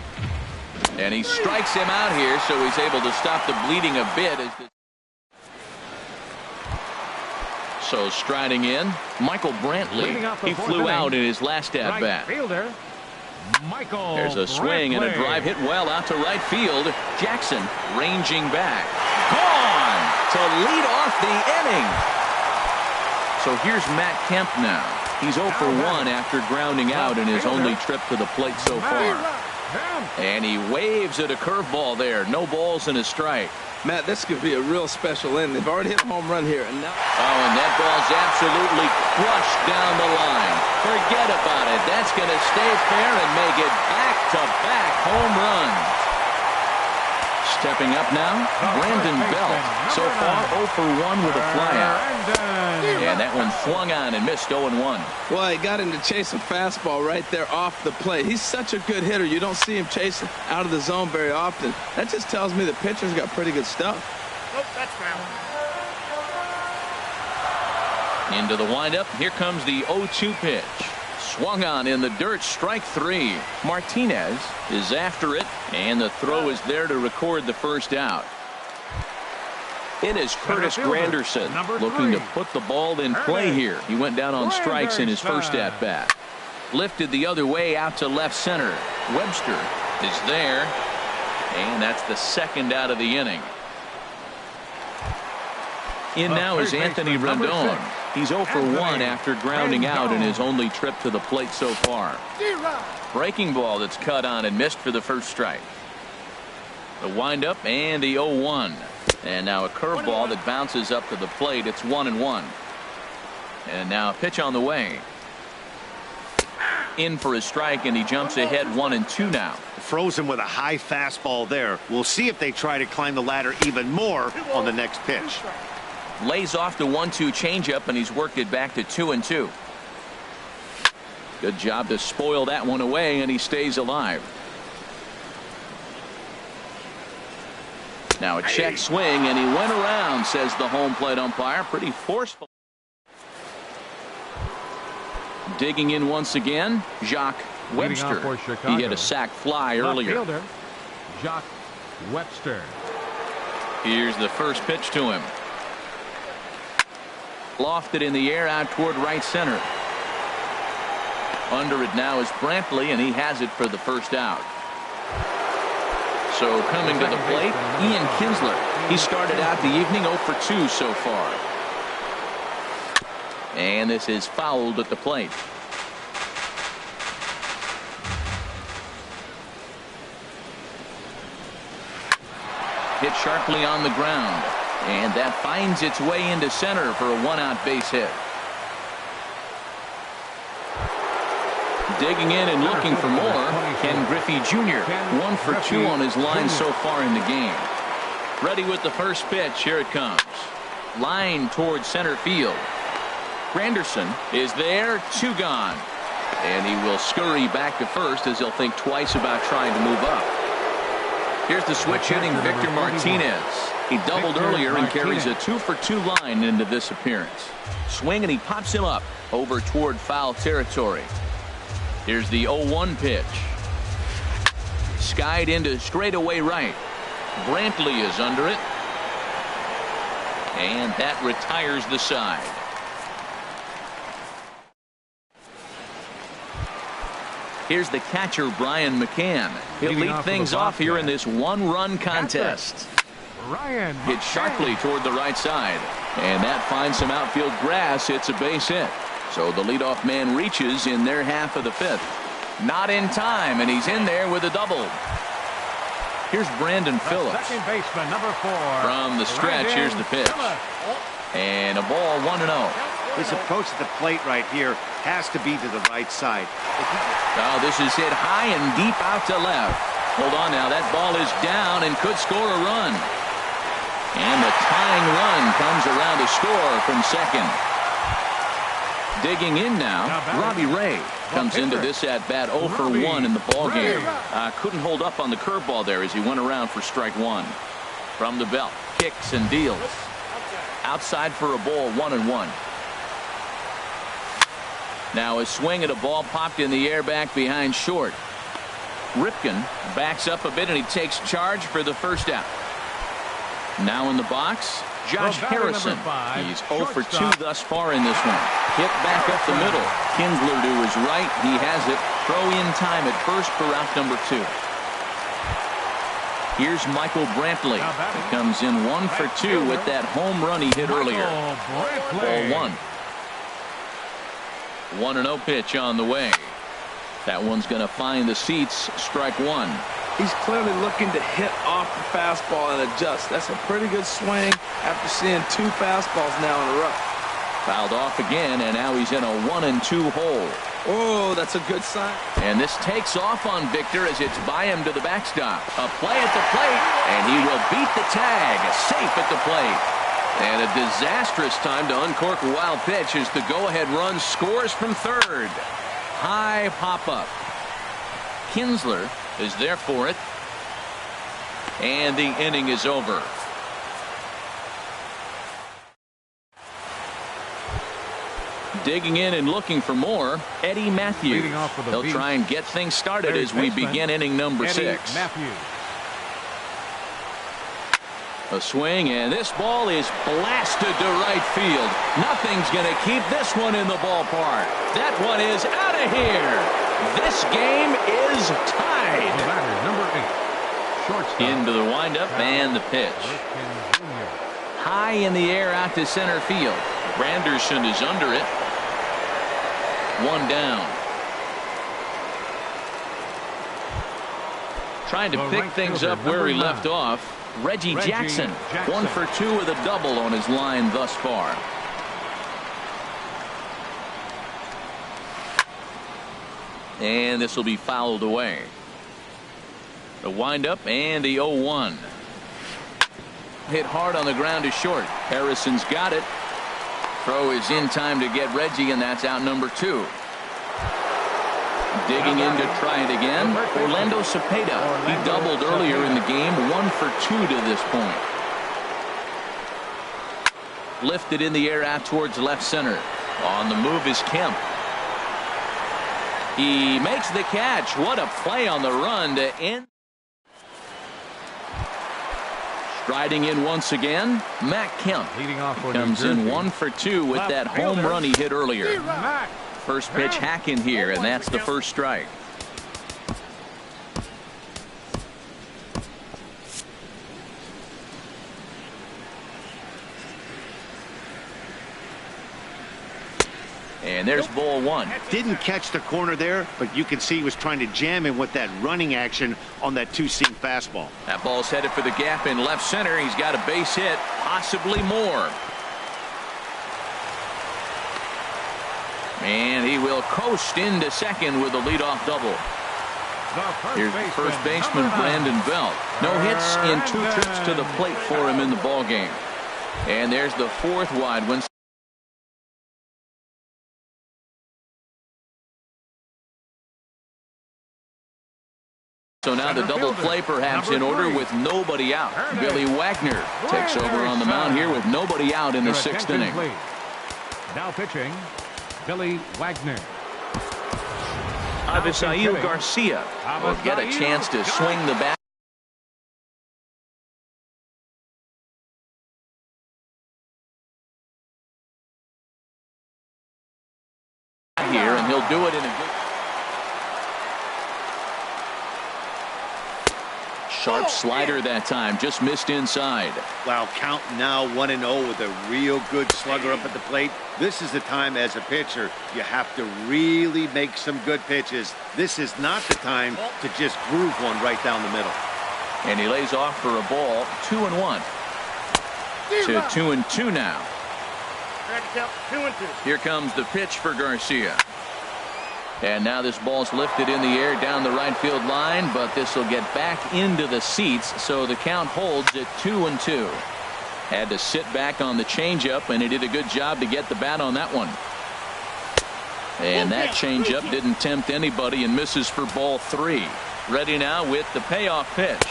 [SPEAKER 1] And he strikes him out here, so he's able to stop the bleeding a bit. So striding in, Michael Brantley. He flew out in his last at-bat. There's a swing and a drive hit well out to right field. Jackson ranging back. Gone to lead off the inning. So here's Matt Kemp now. He's 0 for 1 after grounding out in his only trip to the plate so far. And he waves at a curveball there. No balls and a strike.
[SPEAKER 4] Matt, this could be a real special inning. They've already hit a home run here. And now
[SPEAKER 1] and that ball's absolutely crushed down the line. Forget about it. That's going to stay fair and make it back-to-back home runs. Stepping up now, Brandon Belt. So far 0 for 1 with a flyout. And that one swung on and missed 0-1.
[SPEAKER 4] Well, he got him to chase a fastball right there off the plate. He's such a good hitter. You don't see him chasing out of the zone very often. That just tells me the pitcher's got pretty good stuff.
[SPEAKER 5] Oh, that's foul.
[SPEAKER 1] Into the windup. Here comes the 0-2 pitch. Swung on in the dirt, strike 3. Martinez is after it, and the throw is there to record the first out. In is Curtis Granderson, looking to put the ball in play here. He went down on strikes in his first at-bat. Lifted the other way out to left center. Webster is there, and that's the second out of the inning. In now is Anthony Rendon. He's 0 for 1 after grounding out in his only trip to the plate so far. Breaking ball that's cut on and missed for the first strike. The windup and the 0-1. And now a curveball that bounces up to the plate. It's 1-1. And now a pitch on the way. In for a strike, and he jumps ahead 1-2 now.
[SPEAKER 3] Frozen with a high fastball there. We'll see if they try to climb the ladder even more on the next pitch.
[SPEAKER 1] Lays off the 1-2 changeup, and he's worked it back to 2-2. Good job to spoil that one away, and he stays alive. Now a check swing, and he went around, says the home plate umpire. Pretty forceful. Digging in once again, Jacques Webster. He hit a sac fly earlier.
[SPEAKER 2] Jacques Webster.
[SPEAKER 1] Here's the first pitch to him. Lofted in the air out toward right center. Under it now is Brantley, and he has it for the first out. So coming to the plate, Ian Kinsler. He started out the evening 0 for 2 so far. And this is fouled at the plate. Hit sharply on the ground. And that finds its way into center for a 1-out base hit. Digging in and looking for more, Ken Griffey Jr. 1 for 2 on his line so far in the game. Ready with the first pitch. Here it comes. Line towards center field. Granderson is there. 2 gone. And he will scurry back to first as he'll think twice about trying to move up. Here's the switch hitting Victor Martinez. He doubled earlier and carries a 2 for 2 line into this appearance. Swing, and he pops him up over toward foul territory. Here's the 0-1 pitch. Skied into straightaway right. Brantley is under it. And that retires the side. Here's the catcher, Brian McCann. He'll lead things off here in this 1-run contest. Hit sharply toward the right side. And that finds some outfield grass. It's a base hit. So the leadoff man reaches in their half of the 5th. Not in time, and he's in there with a double. Here's Brandon Phillips.
[SPEAKER 2] Second baseman, number 4.
[SPEAKER 1] From the stretch, here's the pitch. And a ball 1-0.
[SPEAKER 3] His approach to the plate right here has to be to the right side.
[SPEAKER 1] Oh, this is hit high and deep out to left. Hold on now. That ball is down and could score a run. And the tying run comes around to score from second. Digging in now, Robbie Ray comes into this at bat 0 for 1 in the ball game. Couldn't hold up on the curveball there as he went around for strike one. From the belt, kicks and deals. Outside for a ball, 1-1. Now a swing at a ball popped in the air back behind short. Ripken backs up a bit and he takes charge for the first out. Now in the box, Josh Harrison. He's 0 for 2 thus far in this one. Hit back up the middle. Kinsler to his right. He has it. Throw in time at first for out number 2. Here's Michael Brantley. He comes in 1 for 2 with that home run he hit earlier. Ball 1. 1-0 pitch on the way. That one's going to find the seats. Strike one.
[SPEAKER 4] He's clearly looking to hit off the fastball and adjust. That's a pretty good swing after seeing 2 fastballs now in a row.
[SPEAKER 1] Fouled off again, and now he's in a 1-2 hole.
[SPEAKER 4] Oh, that's a good sign.
[SPEAKER 1] And this takes off on Victor as it's by him to the backstop. A play at the plate, and he will beat the tag. Safe at the plate. And a disastrous time to uncork a wild pitch as the go-ahead run scores from third. High pop-up. Kinsler is there for it. And the inning is over. Digging in and looking for more, Eddie Matthews. He'll try and get things started as we begin inning number 6. A swing, and this ball is blasted to right field. Nothing's going to keep this one in the ballpark. That one is out of here. This game is tied. Into the windup and the pitch. High in the air out to center field. Branderson is under it. 1 down. Trying to pick things up where he left off. Reggie Jackson, 1 for 2 with a double on his line thus far. And this will be fouled away. The windup and the 0-1. Hit hard on the ground to short. Harrison's got it. Throw is in time to get Reggie, and that's out number 2. Digging in to try it again, Orlando Cepeda. He doubled earlier in the game, 1 for 2 to this point. Lifted in the air out towards left center. On the move is Kemp. He makes the catch. What a play on the run to end. Striding in once again, Matt Kemp. Comes in 1 for 2 with that home run he hit earlier. First pitch hack in here, and that's the first strike. And there's ball 1.
[SPEAKER 3] Didn't catch the corner there, but you can see he was trying to jam him with that running action on that 2-seam fastball.
[SPEAKER 1] That ball's headed for the gap in left center. He's got a base hit, possibly more. And he will coast into second with a leadoff double. Here's the first baseman, Brandon Belt. No hits in 2 trips to the plate for him in the ball game. And there's the 4th wide one. So now the double play perhaps in order with nobody out. Billy Wagner takes over on the mound here with nobody out in the 6th inning.
[SPEAKER 2] Now pitching, Billy Wagner.
[SPEAKER 1] Avisail Garcia will get a chance to swing the bat. Here, and he'll do it in a good. Sharp slider that time, just missed inside.
[SPEAKER 3] Wow, count now 1-0 with a real good slugger up at the plate. This is the time as a pitcher you have to really make some good pitches. This is not the time to just groove one right down the middle.
[SPEAKER 1] And he lays off for a ball. 2-1 to 2-2 now. Here comes the pitch for Garcia. And now this ball's lifted in the air down the right field line, but this will get back into the seats, so the count holds at 2-2. Had to sit back on the changeup, and he did a good job to get the bat on that one. And that changeup didn't tempt anybody and misses for ball 3. Ready now with the payoff pitch.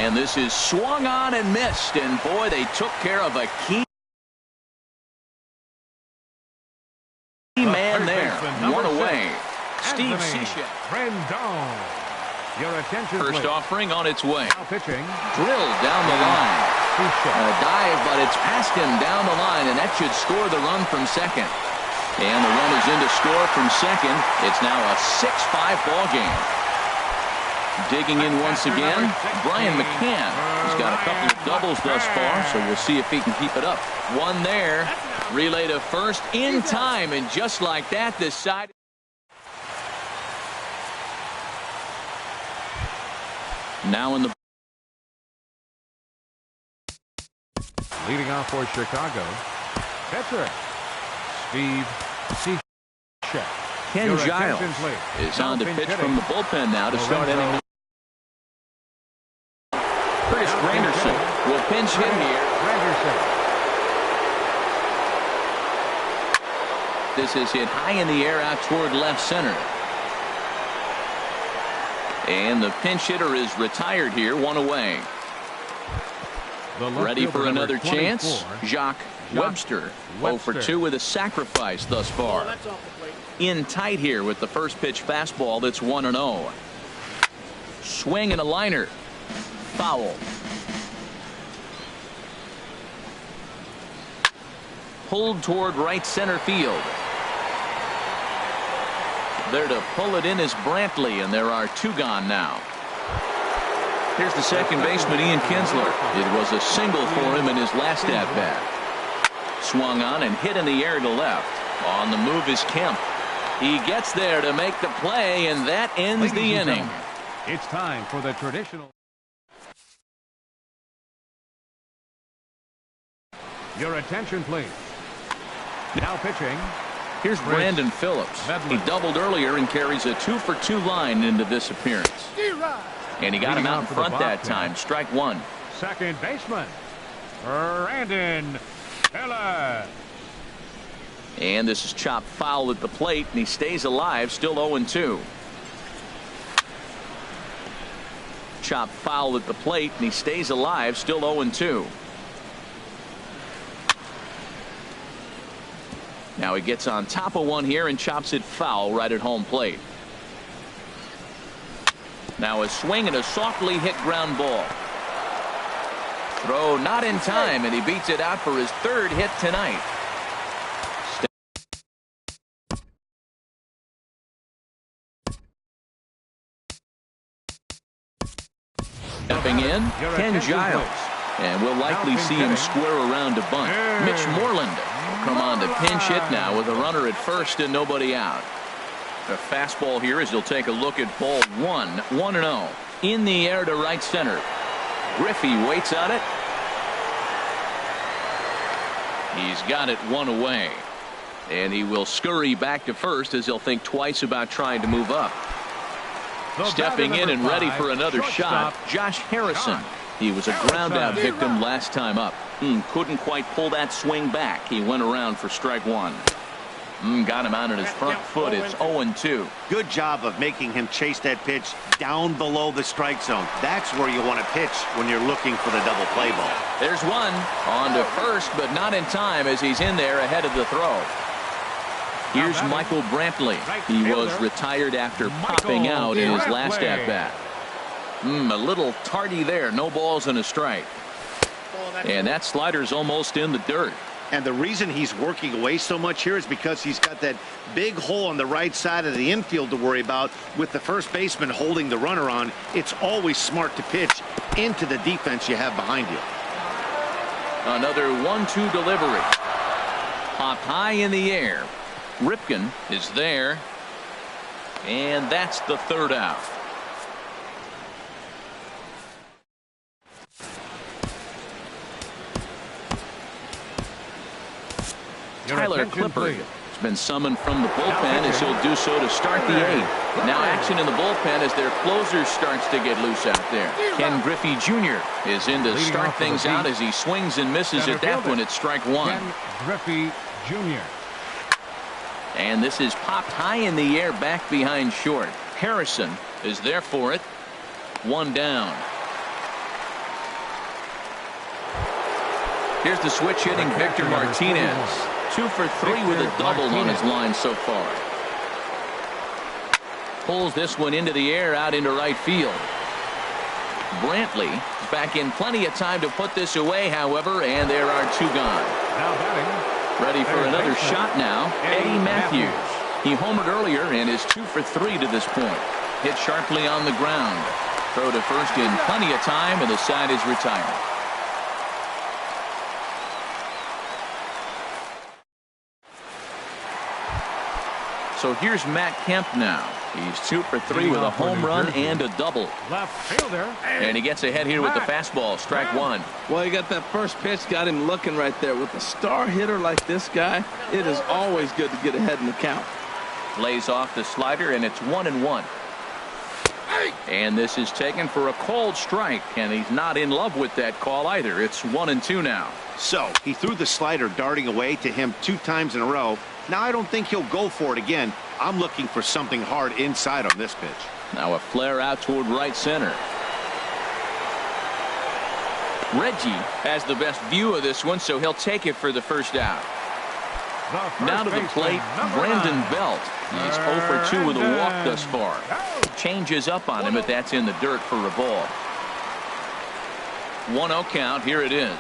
[SPEAKER 1] And this is swung on and missed. And boy, they took care of a key man there. One away. Steve Cishek.
[SPEAKER 2] Your attention,
[SPEAKER 1] First
[SPEAKER 2] please.
[SPEAKER 1] offering on its way.
[SPEAKER 2] Now pitching.
[SPEAKER 1] Drilled down the line. A dive, but it's past him down the line, and that should score the run from second. And the run is in to score from second. It's now a 6-5 ball game. Digging in once again, Brian McCann. He's got a couple of doubles thus far, so we'll see if he can keep it up. One there. Relay to first in time, and just like that, this side. Now in the
[SPEAKER 2] Leading off for Chicago, pitcher Steve Cishek.
[SPEAKER 1] Ken
[SPEAKER 2] Your
[SPEAKER 1] Giles
[SPEAKER 2] attention, please.
[SPEAKER 1] is
[SPEAKER 2] Now
[SPEAKER 1] on to
[SPEAKER 2] pinch
[SPEAKER 1] pitch
[SPEAKER 2] hitting.
[SPEAKER 1] from the bullpen now to start inning. Curtis
[SPEAKER 2] Now
[SPEAKER 1] Granderson will pinch hit here.
[SPEAKER 2] Granderson.
[SPEAKER 1] This is hit high in the air out toward left center. And the pinch hitter is retired here, one away.
[SPEAKER 2] The left
[SPEAKER 1] Ready
[SPEAKER 2] fielder,
[SPEAKER 1] for
[SPEAKER 2] number
[SPEAKER 1] another
[SPEAKER 2] 24,
[SPEAKER 1] chance. Jacques Webster. 0 for 2 with a sacrifice thus far.
[SPEAKER 5] That's off the plate.
[SPEAKER 1] In tight here with the first pitch fastball that's 1-0. Swing and a liner. Foul. Pulled toward right center field. There to pull it in is Brantley, and there are 2 gone now. Here's the second baseman, Ian Kinsler. It was a single for him in his last at-bat. Swung on and hit in the air to left. On the move is Kemp. He gets there to make the play, and that ends the inning.
[SPEAKER 2] It's time for the traditional. Your attention, please. Now pitching.
[SPEAKER 1] Here's Brandon Phillips. He doubled earlier and carries a 2 for 2 line into this appearance. And he got him out in front that time. Strike 1.
[SPEAKER 2] Second baseman, Brandon Phillips.
[SPEAKER 1] And this is chopped foul at the plate, and he stays alive, still 0-2. Chopped foul at the plate, and he stays alive, still 0-2. Now he gets on top of one here and chops it foul right at home plate. Now a swing and a softly hit ground ball. Throw not in time, and he beats it out for his 3rd hit tonight. Stepping in, Ken Giles. And we'll likely see him square around a bunt. Mitch Moreland will come on to pinch hit now with a runner at first and nobody out. The fastball here as he'll take a look at ball 1. 1-0. In the air to right center. Griffey waits on it. He's got it 1 away. And he will scurry back to first as he'll think twice about trying to move up. Stepping in and ready for another shot, Josh Harrison. He was a ground out victim last time up. Couldn't quite pull that swing back. He went around for strike 1. Got him out on his front foot. It's 0-2.
[SPEAKER 3] Good job of making him chase that pitch down below the strike zone. That's where you want to pitch when you're looking for the double play ball.
[SPEAKER 1] There's one on to first, but not in time as he's in there ahead of the throw. Here's Michael Brantley. He was retired after popping out in his last at-bat. A little tardy there. No balls and a strike. And that slider's almost in the dirt.
[SPEAKER 3] And the reason he's working away so much here is because he's got that big hole on the right side of the infield to worry about. With the first baseman holding the runner on, it's always smart to pitch into the defense you have behind you.
[SPEAKER 1] Another 1-2 delivery. Popped high in the air. Ripken is there. And that's the 3rd out. Tyler Clippard has been summoned from the bullpen as he'll do so to start the 8th. Now action in the bullpen as their closer starts to get loose out there. Ken Griffey Jr. is in to start things out as he swings and misses at that one at strike 1.
[SPEAKER 2] Ken Griffey Jr.
[SPEAKER 1] And this is popped high in the air back behind short. Harrison is there for it. One down. Here's the switch hitting Victor Martinez. 2 for 3 with a double on his line so far. Pulls this one into the air out into right field. Brantley is back in plenty of time to put this away, however, and there are 2 gone.
[SPEAKER 2] Now batting.
[SPEAKER 1] Ready for another shot now, Eddie Matthews. He homered earlier and is 2 for 3 to this point. Hit sharply on the ground. Throw to first in plenty of time, and the side is retired. So here's Matt Kemp now. He's 2 for 3 with a home run and a double.
[SPEAKER 2] Left fielder.
[SPEAKER 1] And he gets ahead here with the fastball. Strike 1.
[SPEAKER 4] Well, you got that first pitch, got him looking right there. With a star hitter like this guy, it is always good to get ahead in the count.
[SPEAKER 1] Lays off the slider, and it's 1-1. And this is taken for a cold strike, and he's not in love with that call either. It's 1-2 now.
[SPEAKER 3] So he threw the slider darting away to him 2 times in a row. Now I don't think he'll go for it again. I'm looking for something hard inside on this pitch.
[SPEAKER 1] Now a flare out toward right center. Reggie has the best view of this one, so he'll take it for the first out. Now to the plate, Brandon Belt. He's 0 for 2 with a walk thus far. Changes up on him, but that's in the dirt for a ball. 1-0 count. Here it is.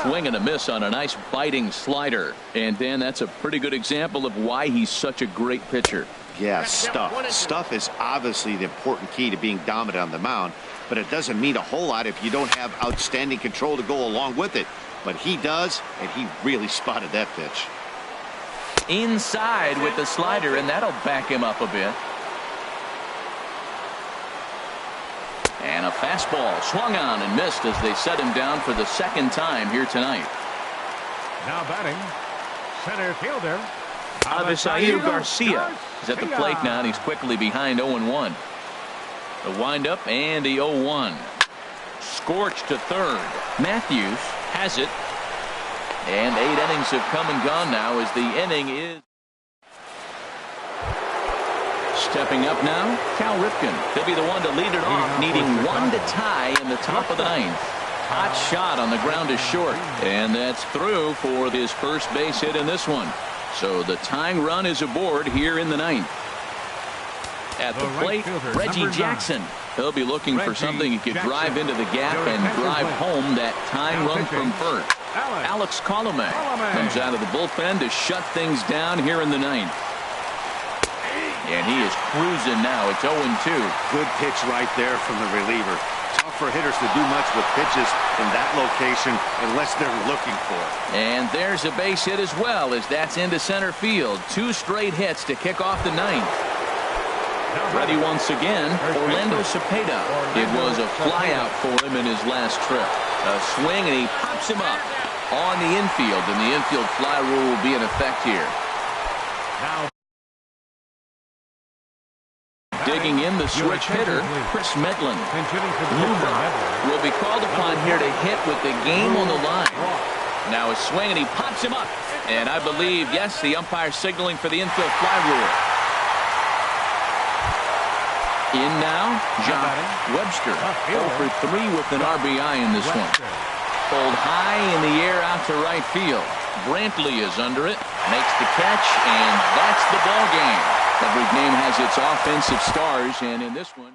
[SPEAKER 1] Swing and a miss on a nice biting slider. And Dan, that's a pretty good example of why he's such a great pitcher.
[SPEAKER 3] Yeah, stuff. Stuff is obviously the important key to being dominant on the mound, but it doesn't mean a whole lot if you don't have outstanding control to go along with it. But he does, and he really spotted that pitch.
[SPEAKER 1] Inside with the slider, and that'll back him up a bit. And a fastball swung on and missed as they set him down for the second time here tonight.
[SPEAKER 2] Now batting, center fielder
[SPEAKER 1] Avisaíl Garcia is at the plate now, and he's quickly behind 0-1. The windup and the 0-1. Scorch to third. Matthews has it. And 8 innings have come and gone now as the inning is. Stepping up now, Cal Ripken. He'll be the one to lead it off, needing 1 to tie in the top of the 9th. Hot shot on the ground is short, and that's through for his first base hit in this one. So the tying run is aboard here in the 9th. At the plate, Reggie Jackson. He'll be looking for something he could drive into the gap and drive home that tying run from first. Alex Colomé comes out of the bullpen to shut things down here in the 9th. And he is cruising now. It's 0-2.
[SPEAKER 3] Good pitch right there from the reliever. Tough for hitters to do much with pitches in that location unless they're looking for it.
[SPEAKER 1] And there's a base hit as well, as that's into center field. 2 straight hits to kick off the 9th. Ready once again, Orlando Cepeda. It was a flyout for him in his last trip. A swing, and he pops him up on the infield, and the infield fly rule will be in effect here.
[SPEAKER 2] now
[SPEAKER 1] Digging in the switch hitter, Chris Medlin.
[SPEAKER 2] Medlin
[SPEAKER 1] Will be called upon here to hit with the game on the line. Now a swing, and he pops him up. And I believe, yes, the umpire signaling for the infield fly rule. In now, John Webster. 0 for 3 with an RBI in this one. Pulled high in the air out to right field. Brantley is under it, makes the catch, and that's the ball game. Every game has its offensive stars, and in this one...